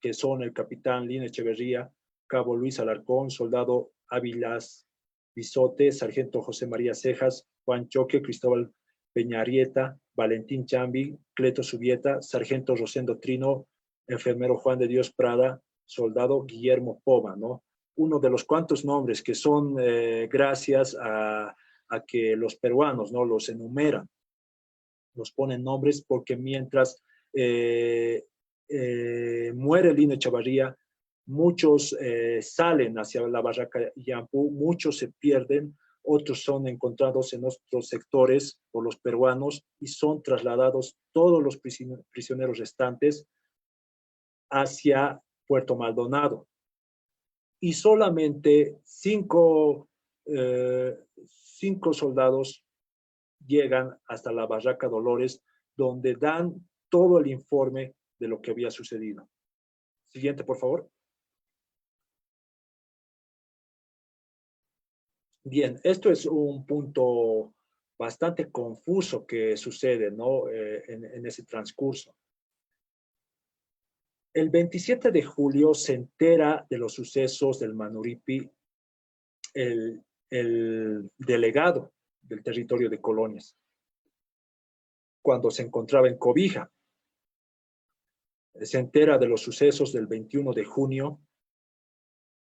que son el capitán Lina Echeverría, cabo Luis Alarcón, soldado Ávilas Bisote, sargento José María Cejas, Juan Choque, Cristóbal Peñarieta, Valentín Chambi, Cleto Subieta, sargento Rosendo Trino, enfermero Juan de Dios Prada, soldado Guillermo Poma, ¿no? Uno de los cuantos nombres que son gracias a que los peruanos, ¿no?, los enumeran, los ponen nombres, porque mientras muere Lino Echevarría, muchos salen hacia la barraca Yampu, muchos se pierden, otros son encontrados en otros sectores por los peruanos y son trasladados todos los prisioneros restantes hacia Puerto Maldonado. Y solamente cinco soldados llegan hasta la barraca Dolores, donde dan todo el informe de lo que había sucedido. Siguiente, por favor. Bien, esto es un punto bastante confuso que sucede, ¿no?, en ese transcurso. El 27 de julio se entera de los sucesos del Manuripi el delegado del territorio de Colonias, cuando se encontraba en Cobija. Se entera de los sucesos del 21 de junio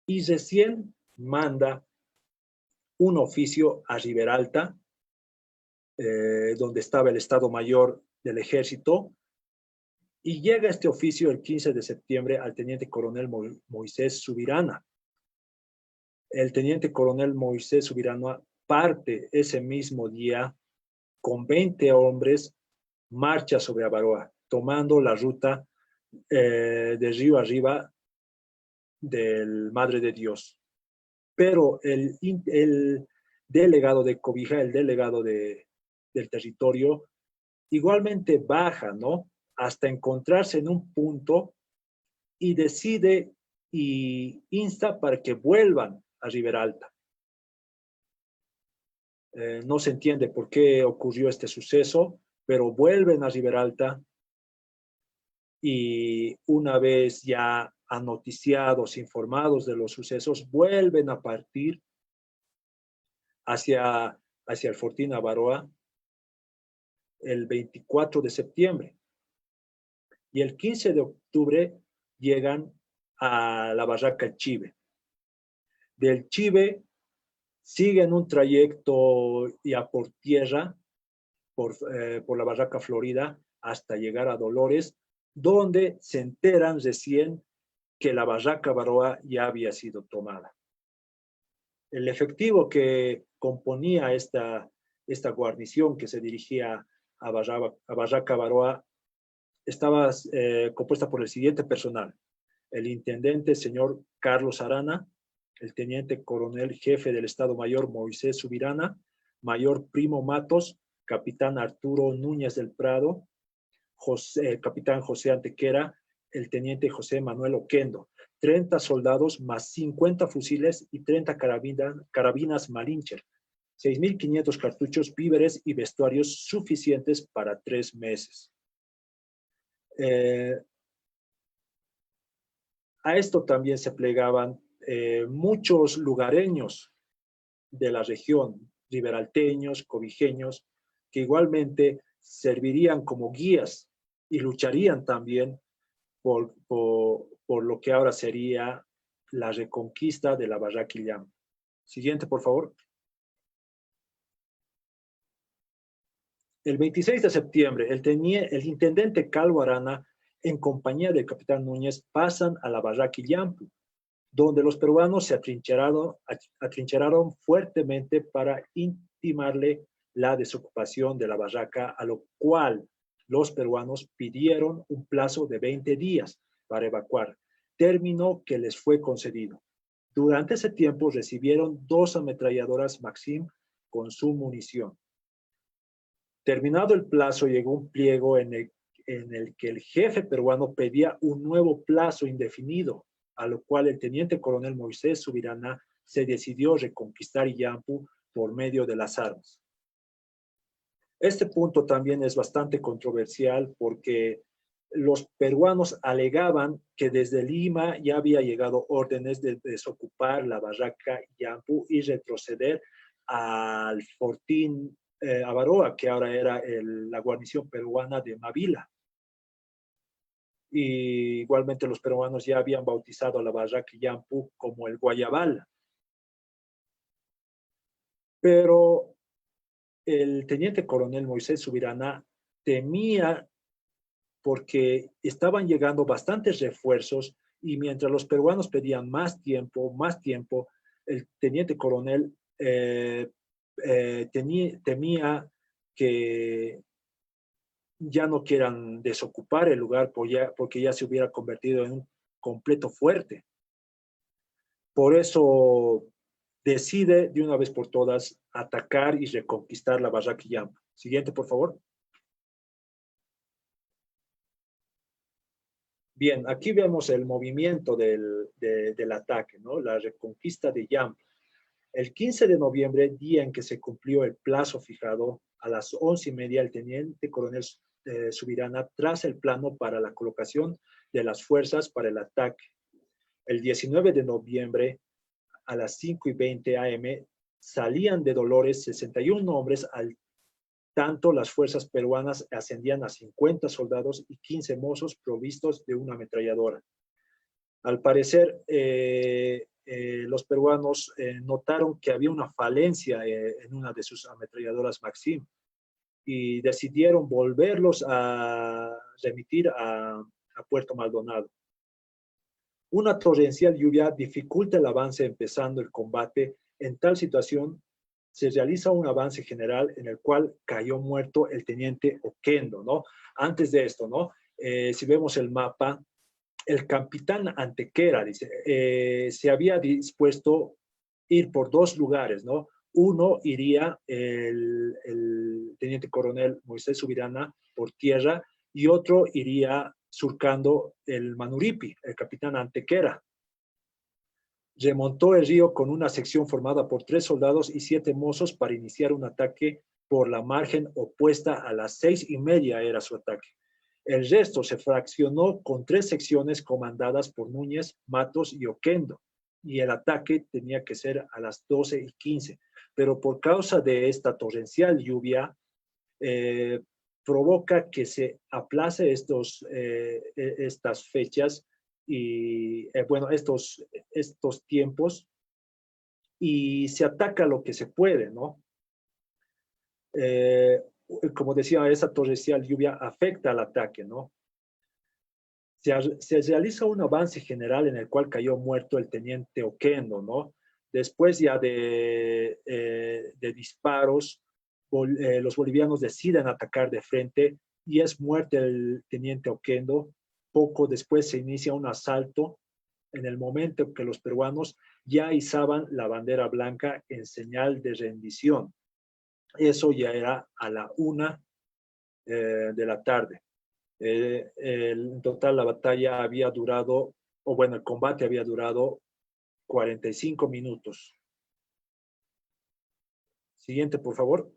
y recién manda un oficio a Riberalta, donde estaba el Estado Mayor del Ejército, y llega este oficio el 15 de septiembre al teniente coronel Moisés Subirana. El teniente coronel Moisés Subirana parte ese mismo día con 20 hombres, marcha sobre Avaroa, tomando la ruta de río arriba del Madre de Dios. Pero el delegado de Cobija, el delegado del territorio, igualmente baja, ¿no?, hasta encontrarse en un punto y decide y insta para que vuelvan a Riberalta. No se entiende por qué ocurrió este suceso, pero vuelven a Riberalta y una vez ya anoticiados, informados de los sucesos, vuelven a partir hacia el Fortín Avaroa el 24 de septiembre. Y el 15 de octubre llegan a la barraca Chive. Del Chive siguen un trayecto ya por tierra, por la barraca Florida, hasta llegar a Dolores, donde se enteran recién que la barraca Avaroa ya había sido tomada. El efectivo que componía esta guarnición que se dirigía a barraca Avaroa estaba compuesta por el siguiente personal: el intendente señor Carlos Arana, el teniente coronel jefe del Estado Mayor Moisés Subirana, mayor Primo Matos, capitán Arturo Núñez del Prado, capitán José Antequera, el teniente José Manuel Oquendo, 30 soldados más 50 fusiles y 30 carabinas Malincher, 6.500 cartuchos, víveres y vestuarios suficientes para 3 meses. A esto también se plegaban muchos lugareños de la región, riberalteños, cobijeños, que igualmente servirían como guías y lucharían también por lo que ahora sería la reconquista de la barraca Illam. Siguiente, por favor. El 26 de septiembre, el intendente Calvo Arana, en compañía del capitán Núñez, pasan a la barraca Illampu, donde los peruanos se atrincheraron fuertemente para intimarle la desocupación de la barraca, a lo cual los peruanos pidieron un plazo de 20 días para evacuar, término que les fue concedido. Durante ese tiempo recibieron 2 ametralladoras Maxim con su munición. Terminado el plazo, llegó un pliego en el que el jefe peruano pedía un nuevo plazo indefinido, a lo cual el teniente coronel Moisés Subirana se decidió reconquistar Illampu por medio de las armas. Este punto también es bastante controversial porque los peruanos alegaban que desde Lima ya había llegado órdenes de desocupar la barraca Yampu y retroceder al fortín Avaroa, que ahora era la guarnición peruana de Mavila. Y igualmente los peruanos ya habían bautizado a la barraca Yampu como el Guayabal. Pero el teniente coronel Moisés Subirana temía porque estaban llegando bastantes refuerzos y mientras los peruanos pedían más tiempo, el teniente coronel temía que ya no quieran desocupar el lugar porque ya se hubiera convertido en un completo fuerte. Por eso decide de una vez por todas atacar y reconquistar la barraca Yampu. Siguiente, por favor. Bien, aquí vemos el movimiento del ataque, ¿no? La reconquista de Yampu. El 15 de noviembre, día en que se cumplió el plazo fijado, a las 11:30, el teniente coronel Subirana traza el plano para la colocación de las fuerzas para el ataque. El 19 de noviembre, a las 5:20 am, salían de Dolores 61 hombres, al tanto las fuerzas peruanas ascendían a 50 soldados y 15 mozos provistos de una ametralladora. Al parecer, los peruanos notaron que había una falencia en una de sus ametralladoras Maxim y decidieron volverlos a remitir a Puerto Maldonado. Una torrencial lluvia dificulta el avance empezando el combate. En tal situación, se realiza un avance general en el cual cayó muerto el teniente Oquendo, ¿no? Antes de esto, ¿no? Si vemos el mapa, el capitán Antequera, dice, se había dispuesto ir por dos lugares, ¿no? Uno iría el teniente coronel Moisés Subirana por tierra y otro iría surcando el Manuripi, el capitán Antequera. Remontó el río con una sección formada por 3 soldados y 7 mozos para iniciar un ataque por la margen opuesta. A las 6:30 era su ataque. El resto se fraccionó con 3 secciones comandadas por Núñez, Matos y Oquendo, y el ataque tenía que ser a las 12:15. Pero por causa de esta torrencial lluvia, provoca que se aplace estas fechas y, bueno, estos tiempos, y se ataca lo que se puede, ¿no? Como decía, esa torrencial lluvia afecta al ataque, ¿no? Se realiza un avance general en el cual cayó muerto el teniente Oquendo, ¿no? Después ya de disparos, los bolivianos deciden atacar de frente y es muerto el teniente Oquendo. Poco después se inicia un asalto en el momento que los peruanos ya izaban la bandera blanca en señal de rendición. Eso ya era a la 1 de la tarde. En total la batalla había durado, o bueno, el combate había durado 45 minutos. Siguiente, por favor.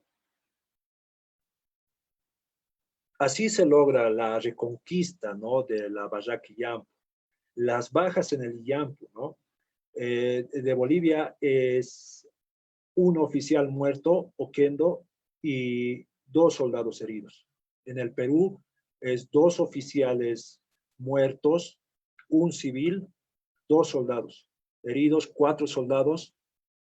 Así se logra la reconquista, ¿no?, de la barraca Yampu. Las bajas en el Yampu, ¿no? De Bolivia es un oficial muerto, Oquendo, y 2 soldados heridos. En el Perú es 2 oficiales muertos, un civil, 2 soldados. Heridos, 4 soldados.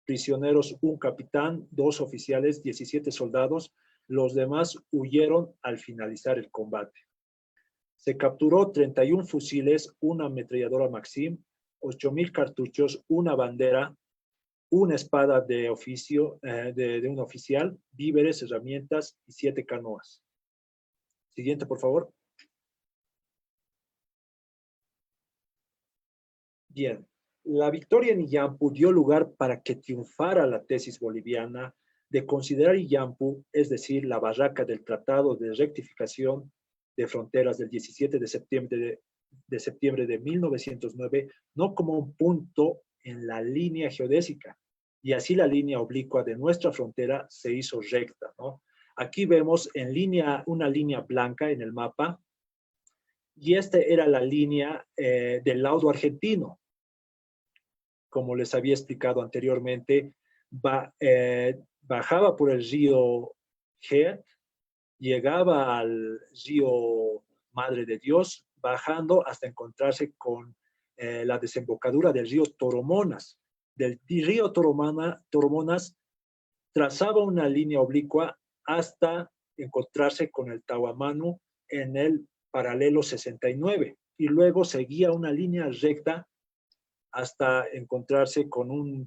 Prisioneros, un capitán, 2 oficiales, 17 soldados. Los demás huyeron al finalizar el combate. Se capturó 31 fusiles, una ametralladora Maxim, 8,000 cartuchos, una bandera, una espada de oficio de un oficial, víveres, herramientas y 7 canoas. Siguiente, por favor. Bien, la victoria en Illampu dio lugar para que triunfara la tesis boliviana de considerar Illampu, es decir, la barraca del Tratado de Rectificación de Fronteras del 17 de septiembre de 1909, no como un punto en la línea geodésica, y así la línea oblicua de nuestra frontera se hizo recta, ¿no? Aquí vemos en línea, una línea blanca en el mapa, Y esta era la línea del laudo argentino. Como les había explicado anteriormente, bajaba por el río Gerd, llegaba al río Madre de Dios, bajando hasta encontrarse con la desembocadura del río Toromonas. Del río Toromonas trazaba una línea oblicua hasta encontrarse con el Tawamanu en el paralelo 69 y luego seguía una línea recta hasta encontrarse con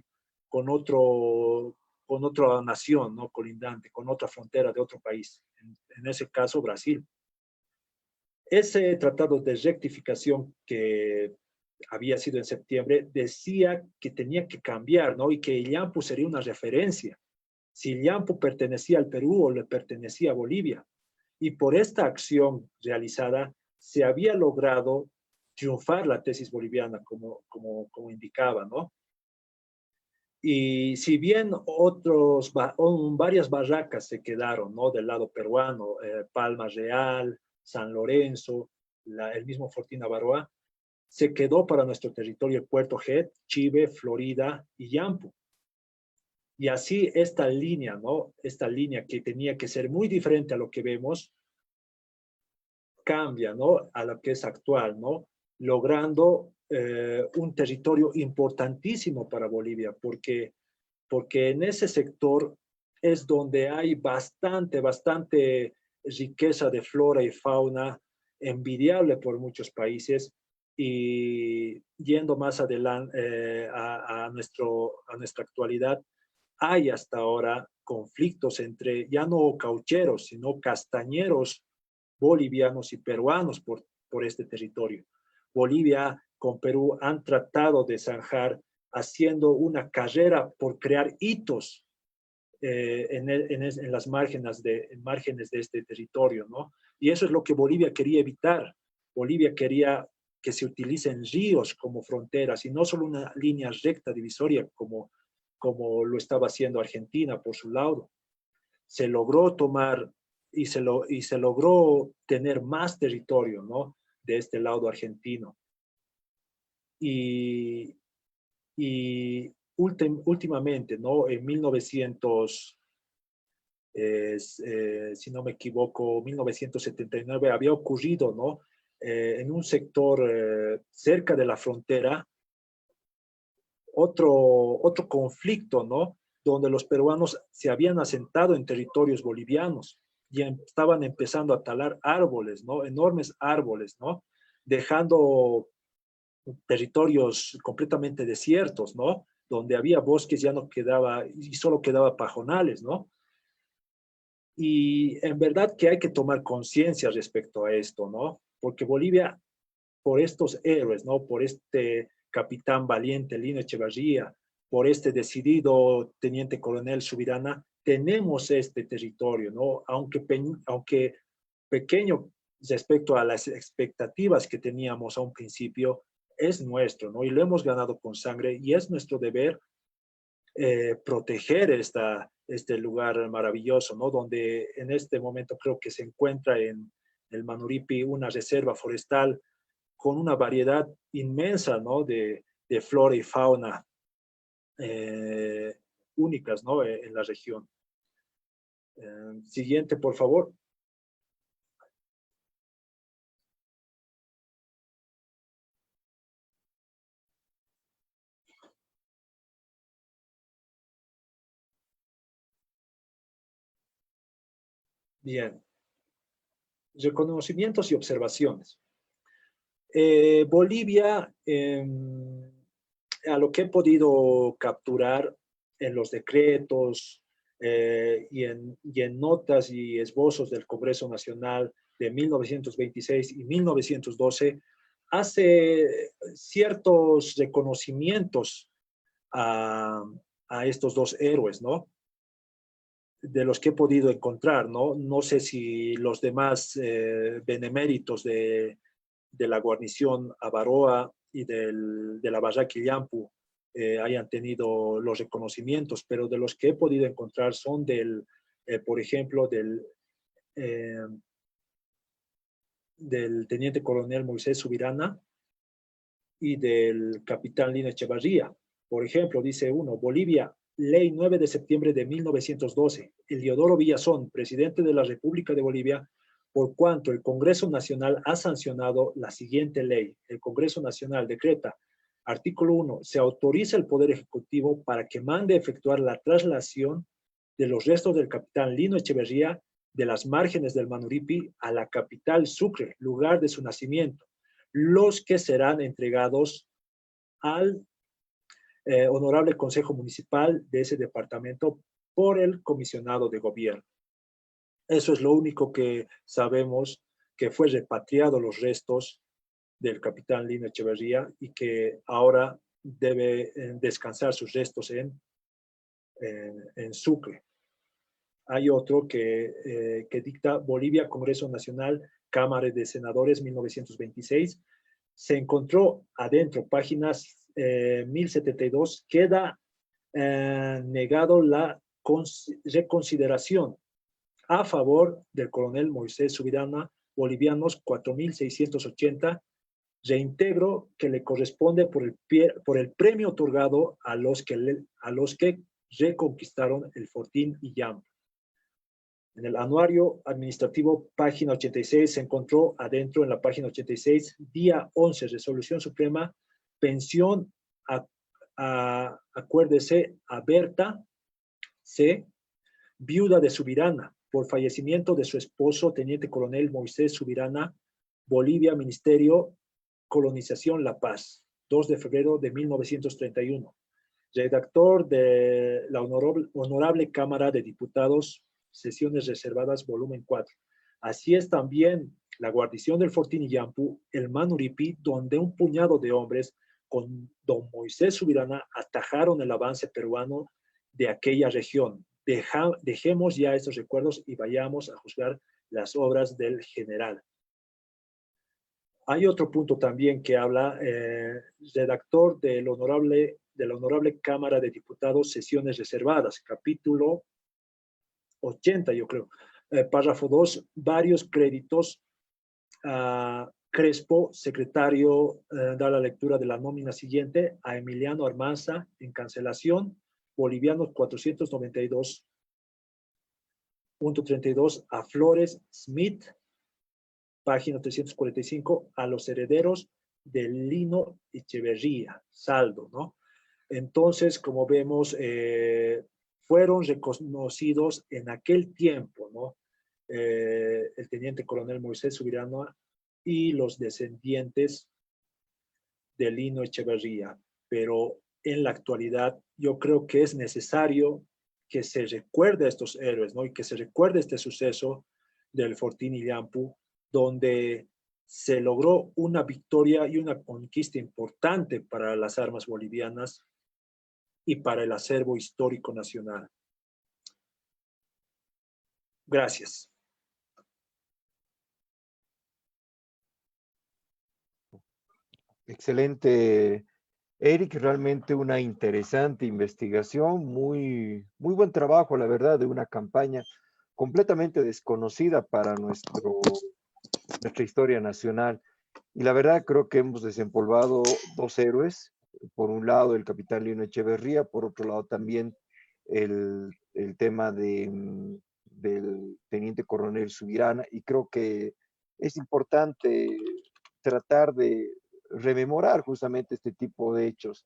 otra nación, ¿no? Colindante, con otra frontera de otro país, en ese caso Brasil. Ese tratado de rectificación que había sido en septiembre decía que tenía que cambiar, ¿no? Y que Illampu sería una referencia. Si Illampu pertenecía al Perú o le pertenecía a Bolivia. Y por esta acción realizada se había logrado triunfar la tesis boliviana, como indicaba, ¿no? Y si bien varias barracas se quedaron, ¿no? Del lado peruano, Palma Real, San Lorenzo, el mismo Fortín Avaroa, se quedó para nuestro territorio el Puerto Head, Chive, Florida y Yampu. Y así esta línea, ¿no? Esta línea que tenía que ser muy diferente a lo que vemos, cambia, ¿no? A lo que es actual, ¿no? Logrando un territorio importantísimo para Bolivia, porque en ese sector es donde hay bastante riqueza de flora y fauna, envidiable por muchos países, y yendo más adelante a nuestra actualidad, hay hasta ahora conflictos entre ya no caucheros, sino castañeros bolivianos y peruanos por este territorio. Bolivia con Perú han tratado de zanjar haciendo una carrera por crear hitos en las márgenes de este territorio, ¿no? Y eso es lo que Bolivia quería evitar. Bolivia quería que se utilicen ríos como fronteras y no solo una línea recta divisoria como lo estaba haciendo Argentina por su lado. Se logró tomar y se logró tener más territorio, ¿no? De este lado argentino. Y últimamente, ¿no? En 1900, si no me equivoco, 1979 había ocurrido, ¿no? En un sector cerca de la frontera, otro conflicto, ¿no? Donde los peruanos se habían asentado en territorios bolivianos y estaban empezando a talar árboles, ¿no? Enormes árboles, ¿no? Dejando territorios completamente desiertos, ¿no? Donde había bosques ya no quedaba, y solo quedaba pajonales, ¿no? Y en verdad que hay que tomar conciencia respecto a esto, ¿no? Porque Bolivia, por estos héroes, ¿no? Por este capitán valiente, Lino Echevarría, por este decidido teniente coronel Subirana, tenemos este territorio, ¿no? Aunque pequeño respecto a las expectativas que teníamos a un principio, es nuestro, ¿no? Y lo hemos ganado con sangre y es nuestro deber proteger este lugar maravilloso, ¿no? Donde en este momento creo que se encuentra en el Manuripi una reserva forestal con una variedad inmensa, ¿no? de flora y fauna únicas, ¿no? En la región. Siguiente, por favor. Bien. Reconocimientos y observaciones. Bolivia, a lo que he podido capturar en los decretos y en notas y esbozos del Congreso Nacional de 1926 y 1912, hace ciertos reconocimientos a estos dos héroes, ¿no? De los que he podido encontrar, ¿no? No sé si los demás beneméritos de la guarnición Avaroa y de la Barraca Illampu hayan tenido los reconocimientos, pero de los que he podido encontrar son por ejemplo, del del teniente coronel Moisés Subirana y del capitán Lino Echevarría. Por ejemplo, dice uno, Bolivia, ley 9 de septiembre de 1912. Eliodoro Villazón, presidente de la República de Bolivia, por cuanto el Congreso Nacional ha sancionado la siguiente ley. El Congreso Nacional decreta, artículo 1, se autoriza el Poder Ejecutivo para que mande efectuar la traslación de los restos del capitán Lino Echeverría de las márgenes del Manuripi a la capital Sucre, lugar de su nacimiento, los que serán entregados al honorable Consejo Municipal de ese departamento por el comisionado de gobierno. Eso es lo único que sabemos, que fue repatriado los restos del capitán Lino Echeverría y que ahora debe descansar sus restos en Sucre. Hay otro que dicta Bolivia, Congreso Nacional, Cámara de Senadores, 1926. Se encontró adentro, páginas 1072, queda negado la reconsideración a favor del coronel Moisés Subirana, bolivianos 4.680, reintegro que le corresponde por el premio otorgado a los que reconquistaron el Fortín y Yampa. En el anuario administrativo, página 86, se encontró adentro en la página 86, día 11, resolución suprema, pensión, acuérdese, a Berta C., viuda de Subirana, por fallecimiento de su esposo, teniente coronel Moisés Subirana, Bolivia, Ministerio, Colonización, La Paz, 2 de febrero de 1931. Redactor de la Honorable Cámara de Diputados, Sesiones Reservadas, volumen 4. Así es también la guarnición del Fortín y Yampu, el Manuripi, donde un puñado de hombres con don Moisés Subirana atajaron el avance peruano de aquella región. Dejemos ya estos recuerdos y vayamos a juzgar las obras del general. Hay otro punto también que habla, redactor de la Honorable Cámara de Diputados, Sesiones Reservadas, capítulo 80, yo creo. Párrafo 2, varios créditos. Crespo, secretario, da la lectura de la nómina siguiente a Emiliano Armanza en cancelación, bolivianos 492.32, a Flores Smith, página 345, a los herederos de Lino Echeverría, saldo, ¿no? Entonces, como vemos, fueron reconocidos en aquel tiempo, ¿no? El teniente coronel Moisés Subirana y los descendientes de Lino Echeverría. Pero en la actualidad yo creo que es necesario que se recuerde a estos héroes, ¿no? Y que se recuerde este suceso del Fortín y Yampu, donde se logró una victoria y una conquista importante para las armas bolivianas y para el acervo histórico nacional. Gracias. Excelente, Eric, realmente una interesante investigación, muy buen trabajo, la verdad, de una campaña completamente desconocida para nuestra historia nacional. Y la verdad creo que hemos desempolvado dos héroes, por un lado el capitán Lino Echeverría, por otro lado también el tema del teniente coronel Subirana, y creo que es importante tratar de rememorar justamente este tipo de hechos.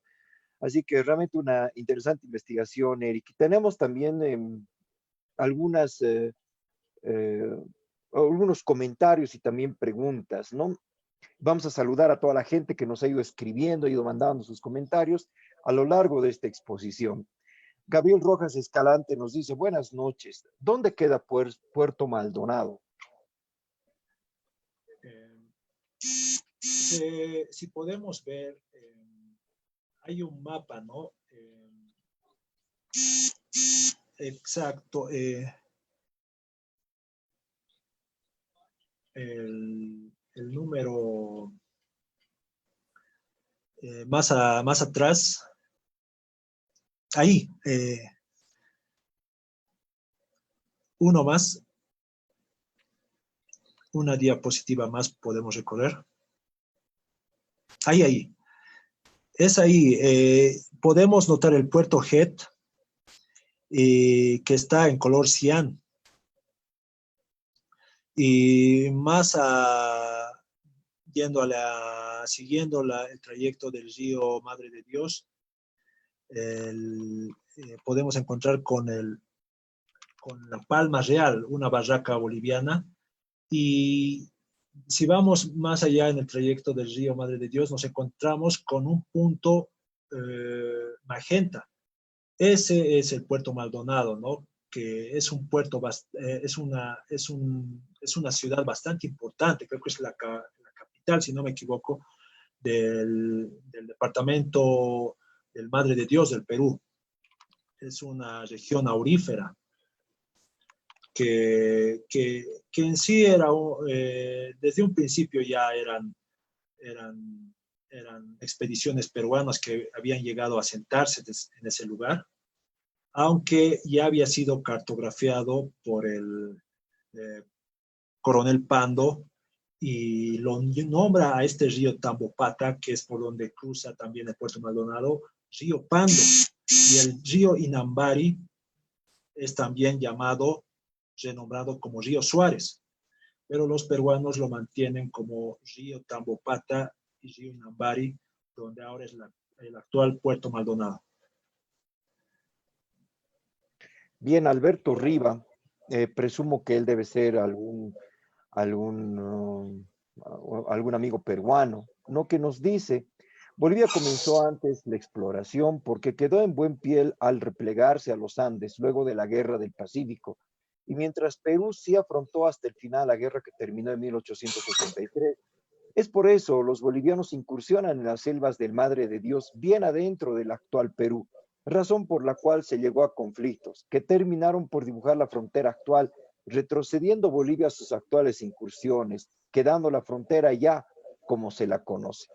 Así que realmente una interesante investigación, Eric. Tenemos también algunas, algunos comentarios y también preguntas, ¿no? Vamos a saludar a toda la gente que nos ha ido escribiendo, ha ido mandando sus comentarios a lo largo de esta exposición. Gabriel Rojas Escalante nos dice, buenas noches, ¿dónde queda Puerto Maldonado? Si podemos ver, hay un mapa, ¿no? Exacto. El número más atrás. Ahí. Uno más. Una diapositiva más podemos recorrer. Ahí. Es ahí. Podemos notar el puerto Het, que está en color cian. Y más siguiendo el trayecto del río Madre de Dios, podemos encontrar con la Palma Real, una barraca boliviana. Y si vamos más allá en el trayecto del río Madre de Dios, nos encontramos con un punto magenta. Ese es el puerto Maldonado, ¿no? Que es un puerto, es una ciudad bastante importante, creo que es la capital, si no me equivoco, del departamento del Madre de Dios del Perú. Es una región aurífera que en sí era, desde un principio ya eran expediciones peruanas que habían llegado a asentarse en ese lugar, aunque ya había sido cartografiado por el coronel Pando y lo nombra a este río Tambopata, que es por donde cruza también el puerto Maldonado, río Pando. Y el río Inambari es también renombrado como río Suárez, pero los peruanos lo mantienen como río Tambopata y río Inambari, donde ahora es el actual puerto Maldonado. Bien, Alberto Riva, presumo que él debe ser algún amigo peruano, ¿no? Que nos dice, Bolivia comenzó antes la exploración porque quedó en buen pie al replegarse a los Andes luego de la Guerra del Pacífico, y mientras Perú sí afrontó hasta el final la guerra que terminó en 1883. Es por eso los bolivianos incursionan en las selvas del Madre de Dios bien adentro del actual Perú, razón por la cual se llegó a conflictos que terminaron por dibujar la frontera actual, retrocediendo Bolivia a sus actuales incursiones, quedando la frontera ya como se la conoce.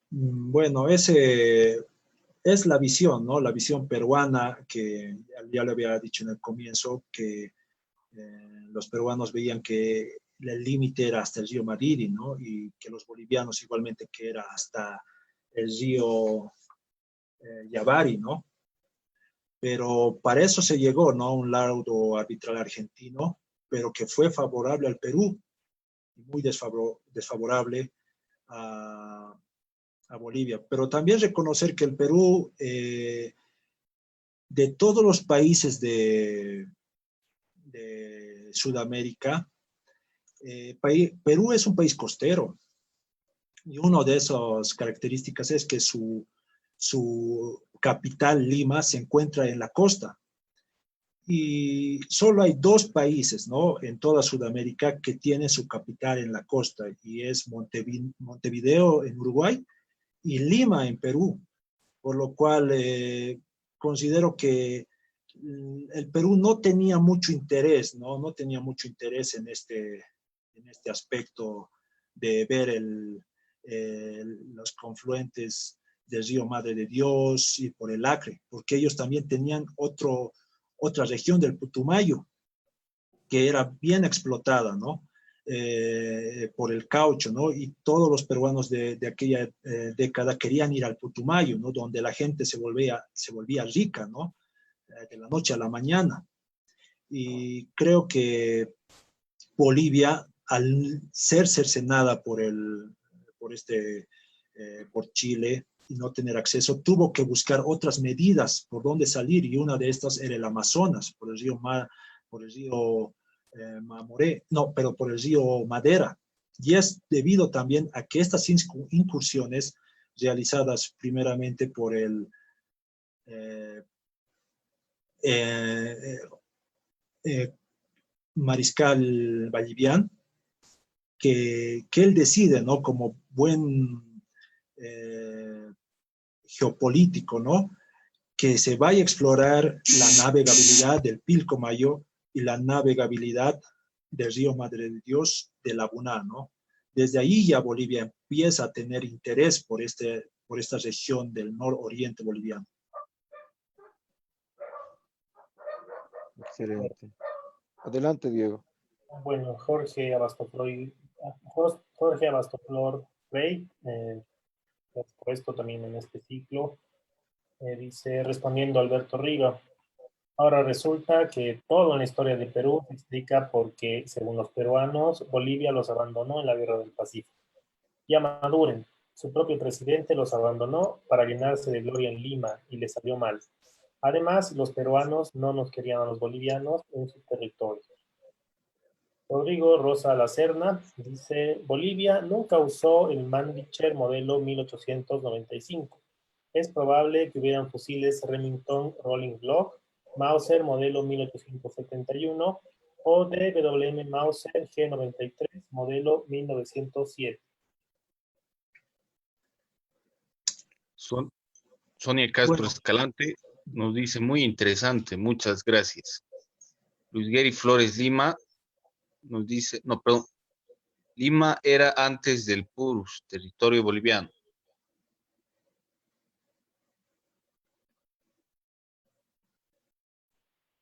Bueno, ese es la visión, ¿no? La visión peruana que ya le había dicho en el comienzo, que los peruanos veían que el límite era hasta el río Mariri, ¿no? Y que los bolivianos igualmente que era hasta el río Yavari, ¿no? Pero para eso se llegó, ¿no? Un laudo arbitral argentino, pero que fue favorable al Perú y muy desfavorable a Bolivia. Pero también reconocer que el Perú, de todos los países de Sudamérica, Perú es un país costero. Y una de esas características es que su capital, Lima, se encuentra en la costa. Y solo hay dos países, ¿no? En toda Sudamérica que tienen su capital en la costa, y es Montevideo en Uruguay y Lima en Perú. Por lo cual considero que el Perú no tenía mucho interés, ¿no? No tenía mucho interés en este aspecto de ver los confluentes del río Madre de Dios y por el Acre, porque ellos también tenían otra región del Putumayo que era bien explotada, ¿no? Por el caucho, ¿no? Y todos los peruanos de aquella década querían ir al Putumayo, ¿no? Donde la gente se volvía rica, ¿no? De la noche a la mañana. Y creo que Bolivia, al ser cercenada por Chile y no tener acceso, tuvo que buscar otras medidas por dónde salir, y una de estas era el Amazonas, por el río Mamoré, no, pero por el río Madera. Y es debido también a que estas incursiones realizadas primeramente por el mariscal Vallivian, que él decide, ¿no? Como buen geopolítico, ¿no? Que se vaya a explorar la navegabilidad del Pilcomayo y la navegabilidad del río Madre de Dios de la Buná, ¿no? Desde ahí ya Bolivia empieza a tener interés por esta región del nororiente boliviano. Excelente. Adelante, Diego. Bueno, Jorge Abastoflor Rey, puesto también en este ciclo, dice, respondiendo a Alberto Riga, ahora resulta que todo en la historia de Perú se explica porque, según los peruanos, Bolivia los abandonó en la Guerra del Pacífico. Ya maduren. Su propio presidente los abandonó para llenarse de gloria en Lima y les salió mal. Además, los peruanos no nos querían a los bolivianos en su territorio. Rodrigo Rosa Lacerna dice, Bolivia nunca usó el Mannlicher modelo 1895. Es probable que hubieran fusiles Remington Rolling Block, Mauser modelo 1871 o DWM Mauser G93 modelo 1907. Sonia Castro Bueno, Escalante nos dice, muy interesante, muchas gracias. Luis Gary Flores Lima nos dice, no, perdón, Lima era antes del Purus, territorio boliviano.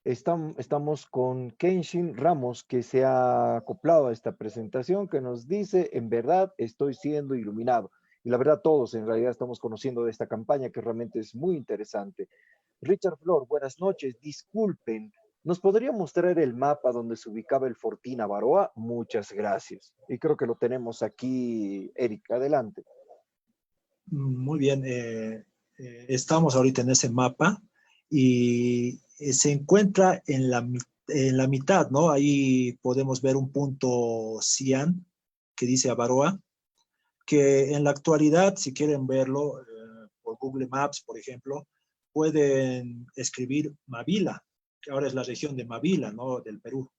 Estamos con Kenshin Ramos, que se ha acoplado a esta presentación, que nos dice, en verdad estoy siendo iluminado. Y la verdad todos en realidad estamos conociendo de esta campaña que realmente es muy interesante. Richard Flor, buenas noches, disculpen, ¿nos podría mostrar el mapa donde se ubicaba el Fortín Avaroa? Muchas gracias. Y creo que lo tenemos aquí, Eric, adelante. muy bien. Estamos ahorita en ese mapa y se encuentra en la mitad, ¿no? Ahí podemos ver un punto cian que dice Avaroa, que en la actualidad, si quieren verlo por Google Maps, por ejemplo, pueden escribir Mavila, que ahora es la región de Mavila, ¿no? Del Perú.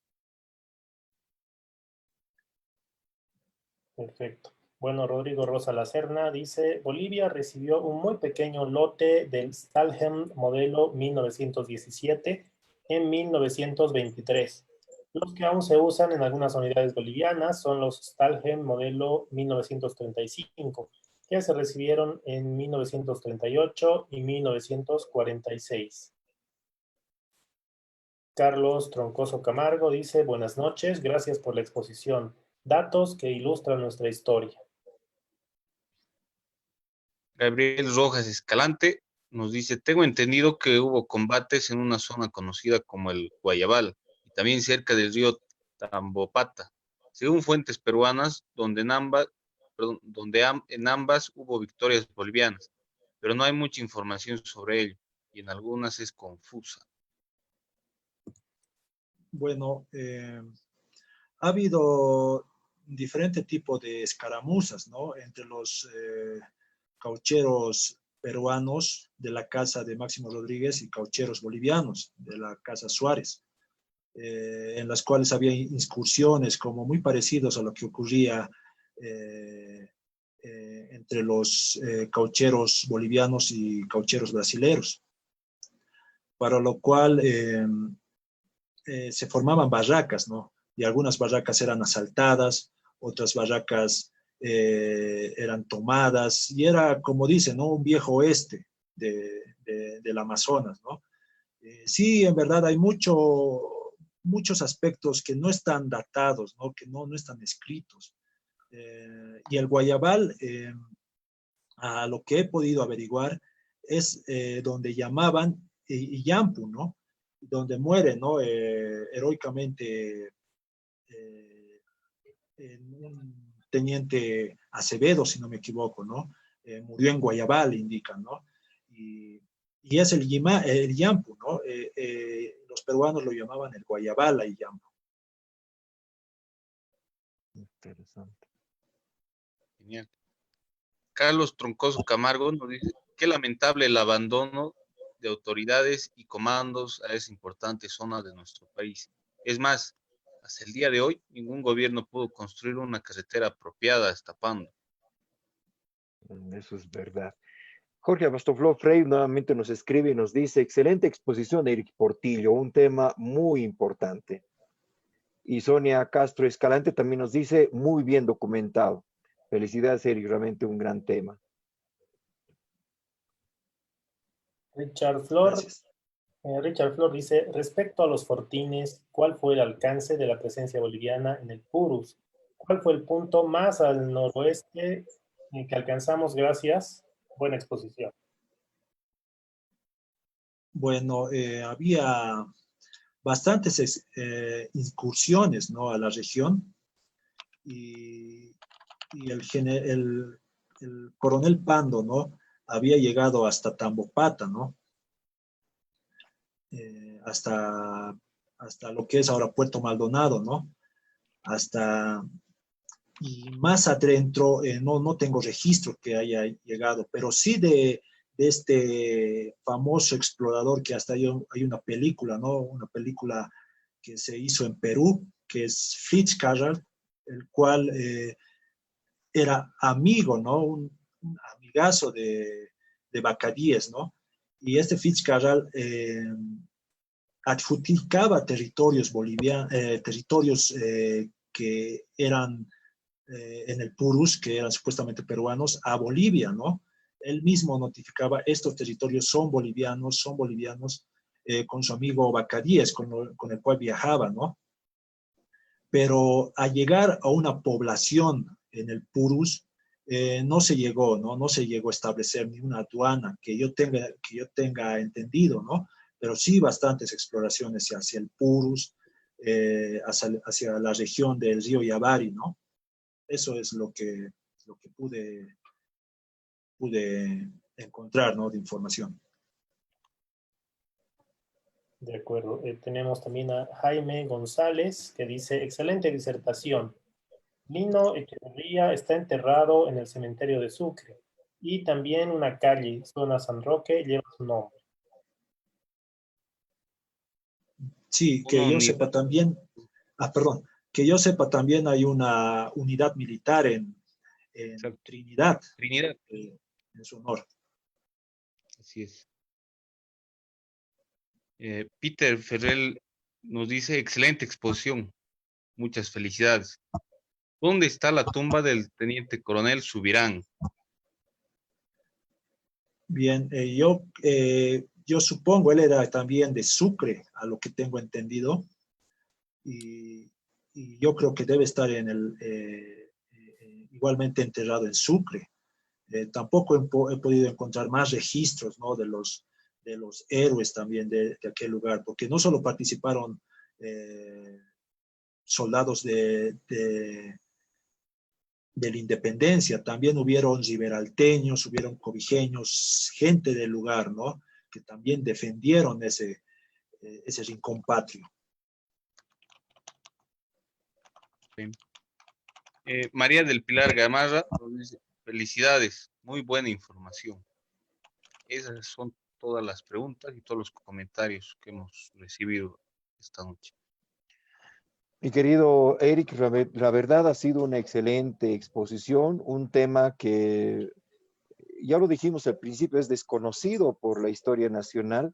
Perfecto. Bueno, Rodrigo Rosa Lacerna dice, Bolivia recibió un muy pequeño lote del Stahlhelm modelo 1917 en 1923. Los que aún se usan en algunas unidades bolivianas son los Stahlhelm modelo 1935, que se recibieron en 1938 y 1946. Carlos Troncoso Camargo dice, buenas noches, gracias por la exposición. Datos que ilustran nuestra historia. Gabriel Rojas Escalante nos dice, tengo entendido que hubo combates en una zona conocida como el Guayabal y también cerca del río Tambopata, según fuentes peruanas, en ambas hubo victorias bolivianas, pero no hay mucha información sobre ello y en algunas es confusa. Bueno, ha habido diferente tipo de escaramuzas, ¿no? Entre los caucheros peruanos de la casa de Máximo Rodríguez y caucheros bolivianos de la casa Suárez, en las cuales había incursiones como muy parecidos a lo que ocurría entre los caucheros bolivianos y caucheros brasileros, para lo cual se formaban barracas, ¿no? Y algunas barracas eran asaltadas, otras barracas eran tomadas, y era, como dicen, ¿no? Un viejo oeste del Amazonas, ¿no? Sí, en verdad hay muchos aspectos que no están datados, ¿no? Que no están escritos. Y el Guayabal, a lo que he podido averiguar, es donde llamaban Yampu, ¿no? Donde muere, ¿no? Heroicamente un teniente Acevedo, si no me equivoco, ¿no? Murió en Guayabal, indican, ¿no? Y es el Yampu, ¿no? Los peruanos lo llamaban el Guayabala y Yampu. Interesante. Genial. Carlos Troncoso Camargo nos dice, qué lamentable el abandono de autoridades y comandos a esa importante zona de nuestro país. Es más, hasta el día de hoy, ningún gobierno pudo construir una carretera apropiada a Estapando. Eso es verdad. Jorge Abastoflor Frey nuevamente nos escribe y nos dice, excelente exposición, Eric Portillo, un tema muy importante. Y Sonia Castro Escalante también nos dice, muy bien documentado. Felicidades, Eric, realmente un gran tema. Richard Flor Gracias. Richard Flor dice, respecto a los fortines, ¿cuál fue el alcance de la presencia boliviana en el Purus? ¿Cuál fue el punto más al noroeste que alcanzamos gracias? Buena exposición. Bueno, había bastantes incursiones, ¿no?, a la región y, el coronel Pando, ¿no?, había llegado hasta Tambopata, ¿no?, hasta lo que es ahora Puerto Maldonado, ¿no?, hasta, y más adentro, no tengo registro que haya llegado, pero sí de este famoso explorador que hasta hay una película, ¿no?, una película que se hizo en Perú, que es Fritz Carrel, el cual era amigo, ¿no?, un amigazo de Bacadíes, ¿no? Y este Fitzcarral adjudicaba territorios territorios que eran en el Purus, que eran supuestamente peruanos, a Bolivia, ¿no? Él mismo notificaba, estos territorios son bolivianos, con su amigo Bacadíes, con el cual viajaba, ¿no? Pero a llegar a una población en el Purus, no se llegó, ¿no? No se llegó a establecer ni una aduana que yo tenga entendido, ¿no? Pero sí bastantes exploraciones hacia el Purus, hacia la región del río Yavari, ¿no? Eso es lo que pude encontrar, ¿no?, de información. De acuerdo. Tenemos también a Jaime González que dice, excelente disertación. Lino Echeverría está enterrado en el cementerio de Sucre y también una calle, zona San Roque, lleva su nombre. Sí, que Uno yo ni sepa también, perdón, que yo sepa también hay una unidad militar en exacto, Trinidad, Trinidad, en su honor. así es. Peter Ferrell nos dice, excelente exposición, muchas felicidades. ¿Dónde está la tumba del teniente coronel Subirán? Bien, yo supongo, él era también de Sucre, a lo que tengo entendido, y, y yo creo que debe estar igualmente enterrado en Sucre. Tampoco he podido encontrar más registros, ¿no?, de los héroes también de aquel lugar, porque no solo participaron soldados de la independencia, también hubieron riberalteños, hubieron cobijeños, gente del lugar, ¿no?, que también defendieron ese rincón patrio. Sí. María del Pilar Gamarra nos dice, felicidades, muy buena información. Esas son todas las preguntas y todos los comentarios que hemos recibido esta noche. Mi querido Eric, la verdad ha sido una excelente exposición, un tema que, ya lo dijimos al principio, es desconocido por la historia nacional.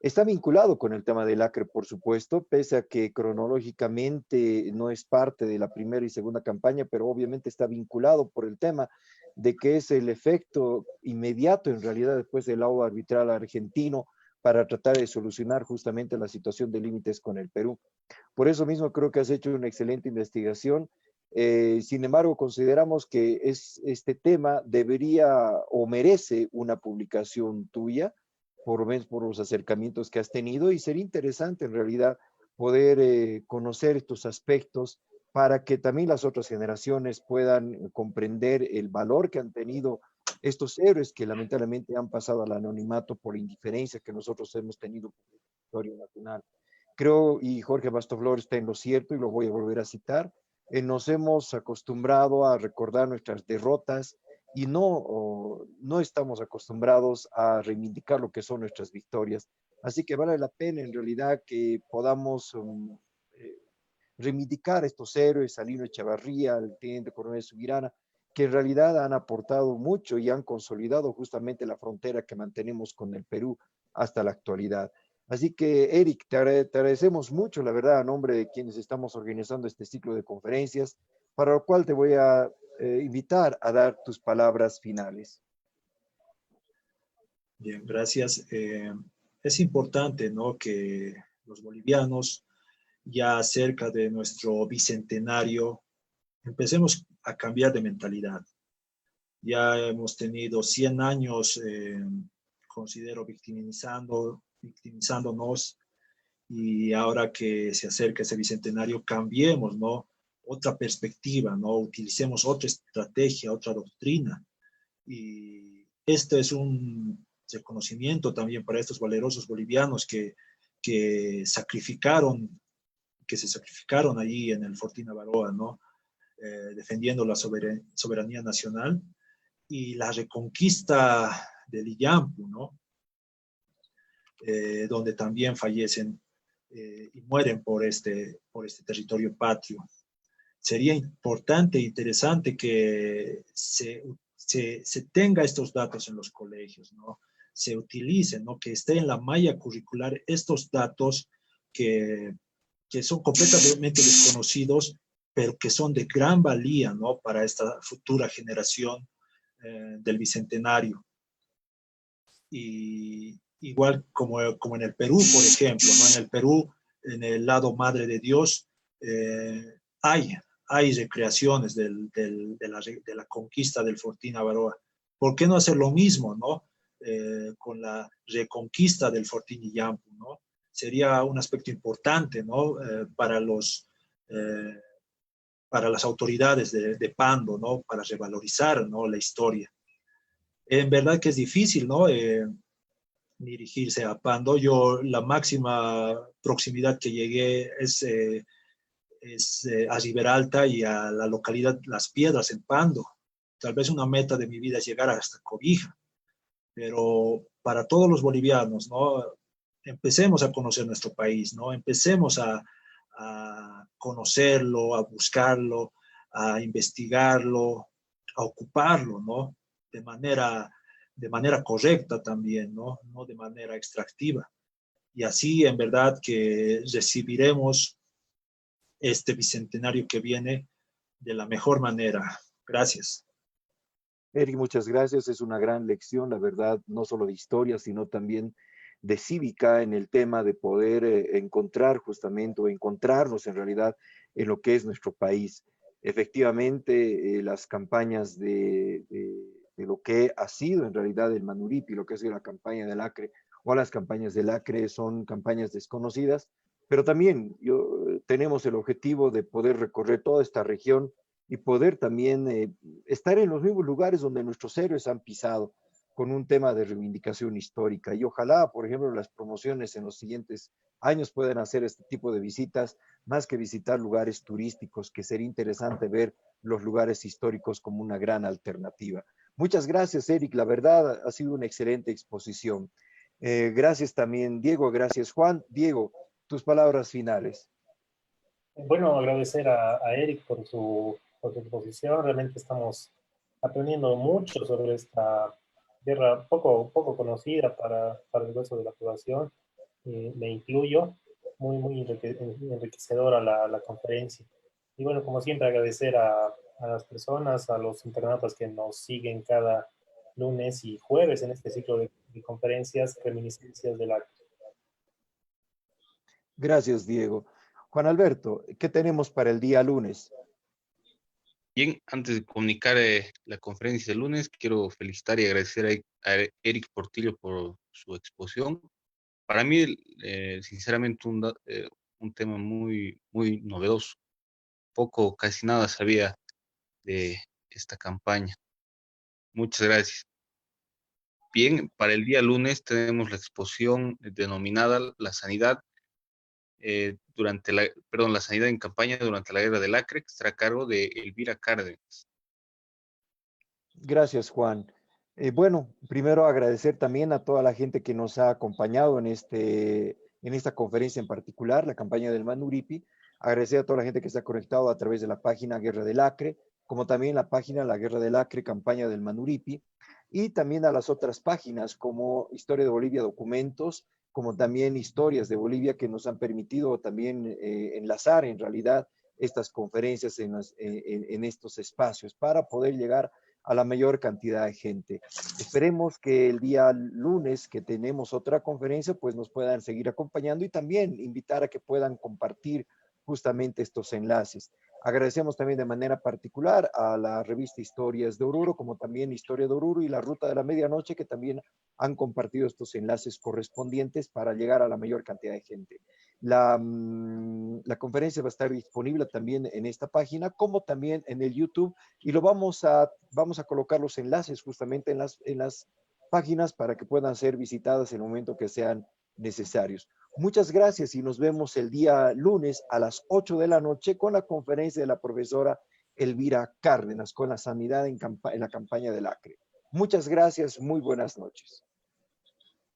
Está vinculado con el tema del Acre, por supuesto, pese a que cronológicamente no es parte de la primera y segunda campaña, pero obviamente está vinculado por el tema de que es el efecto inmediato, en realidad, después del laudo arbitral argentino para tratar de solucionar justamente la situación de límites con el Perú. Por eso mismo creo que has hecho una excelente investigación. Sin embargo, consideramos que este tema debería o merece una publicación tuya, por lo menos por los acercamientos que has tenido, y sería interesante en realidad poder conocer estos aspectos para que también las otras generaciones puedan comprender el valor que han tenido estos héroes que lamentablemente han pasado al anonimato por indiferencia que nosotros hemos tenido por la historia nacional. Creo, y Jorge Bastoflor está en lo cierto, y lo voy a volver a citar, nos hemos acostumbrado a recordar nuestras derrotas y no estamos acostumbrados a reivindicar lo que son nuestras victorias. Así que vale la pena en realidad que podamos eh, reivindicar estos héroes, Salino Echavarría, el teniente coronel Subirana, que en realidad han aportado mucho y han consolidado justamente la frontera que mantenemos con el Perú hasta la actualidad. Así que, Eric, te agradecemos mucho, la verdad, a nombre de quienes estamos organizando este ciclo de conferencias, para lo cual te voy a invitar a dar tus palabras finales. Bien, gracias. es importante, ¿no?, que los bolivianos, ya cerca de nuestro bicentenario, empecemos a cambiar de mentalidad. Ya hemos tenido 100 años, considero, victimizándonos, y ahora que se acerca ese bicentenario, cambiemos, ¿no? Otra perspectiva, ¿no? Utilicemos otra estrategia, otra doctrina. Y este es un reconocimiento también para estos valerosos bolivianos que se sacrificaron allí en el Fortín Avaroa, ¿no? Defendiendo la soberanía nacional y la reconquista del Illampu, ¿no? Donde también fallecen y mueren por este territorio patrio. Sería importante e interesante que se tenga estos datos en los colegios, ¿no? Se utilicen, ¿no? Que esté en la malla curricular estos datos que son completamente desconocidos, pero que son de gran valía, ¿no?, para esta futura generación del Bicentenario. Y igual como en el Perú, por ejemplo, ¿no? En el Perú, en el lado Madre de Dios, hay recreaciones de la conquista del Fortín Avaroa. ¿Por qué no hacer lo mismo, ¿no? Con la reconquista del Fortín Illampu, ¿no? Sería un aspecto importante, ¿no? Para las autoridades de Pando, ¿no? Para revalorizar, ¿no?, la historia. En verdad que es difícil, ¿no?, dirigirse a Pando. Yo, la máxima proximidad que llegué es a Riberalta y a la localidad Las Piedras, en Pando. Tal vez una meta de mi vida es llegar hasta Cobija, pero para todos los bolivianos, ¿no?, empecemos a conocer nuestro país, ¿no? Empecemos a conocerlo, a buscarlo, a investigarlo, a ocuparlo, ¿no? De manera correcta también, ¿no? No de manera extractiva. Y así, en verdad, que recibiremos este bicentenario que viene de la mejor manera. Gracias. Eric, muchas gracias. Es una gran lección, la verdad, no solo de historia, sino también de cívica en el tema de poder encontrar justamente o encontrarnos en realidad en lo que es nuestro país. Efectivamente, las campañas de lo que ha sido en realidad el Manuripi, lo que ha sido la campaña del Acre o las campañas del Acre son campañas desconocidas, pero también tenemos el objetivo de poder recorrer toda esta región y poder también estar en los mismos lugares donde nuestros héroes han pisado con un tema de reivindicación histórica. Y ojalá, por ejemplo, las promociones en los siguientes años puedan hacer este tipo de visitas, más que visitar lugares turísticos, que sería interesante ver los lugares históricos como una gran alternativa. Muchas gracias, Eric. La verdad ha sido una excelente exposición. Gracias también, Diego. Gracias, Juan. Diego, tus palabras finales. Bueno, agradecer a Eric por su exposición. Realmente estamos aprendiendo mucho sobre esta guerra poco conocida para el resto de la población. Me incluyo, muy enriquecedora la conferencia. Y bueno, como siempre, agradecer a las personas, a los internautas que nos siguen cada lunes y jueves en este ciclo de conferencias, reminiscencias del acto. Gracias, Diego. Juan Alberto, ¿qué tenemos para el día lunes? Bien, antes de comunicar la conferencia del lunes, quiero felicitar y agradecer a Eric Portillo por su exposición. Para mí, sinceramente, un tema muy novedoso. Poco, casi nada sabía de esta campaña. Muchas gracias. Bien, para el día lunes tenemos la exposición denominada La sanidad la sanidad en campaña durante la guerra del Acre, que estará a cargo de Elvira Cárdenas. Gracias, Juan. Bueno, primero agradecer también a toda la gente que nos ha acompañado en esta conferencia en particular, la campaña del Manuripi. Agradecer a toda la gente que está conectado a través de la página Guerra del Acre, como también la página La Guerra del Acre, campaña del Manuripi, y también a las otras páginas como Historia de Bolivia Documentos, como también Historias de Bolivia, que nos han permitido también enlazar en realidad estas conferencias en estos espacios para poder llegar a la mayor cantidad de gente. Esperemos que el día lunes que tenemos otra conferencia, pues nos puedan seguir acompañando y también invitar a que puedan compartir justamente estos enlaces. Agradecemos también de manera particular a la revista Historias de Oruro, como también Historia de Oruro y la Ruta de la Medianoche, que también han compartido estos enlaces correspondientes para llegar a la mayor cantidad de gente. La conferencia va a estar disponible también en esta página, como también en el YouTube, y vamos a colocar los enlaces justamente en las páginas para que puedan ser visitadas en el momento que sean necesarios. Muchas gracias y nos vemos el día lunes a las 8 de la noche con la conferencia de la profesora Elvira Cárdenas con la sanidad en la campaña del Acre. Muchas gracias, muy buenas noches.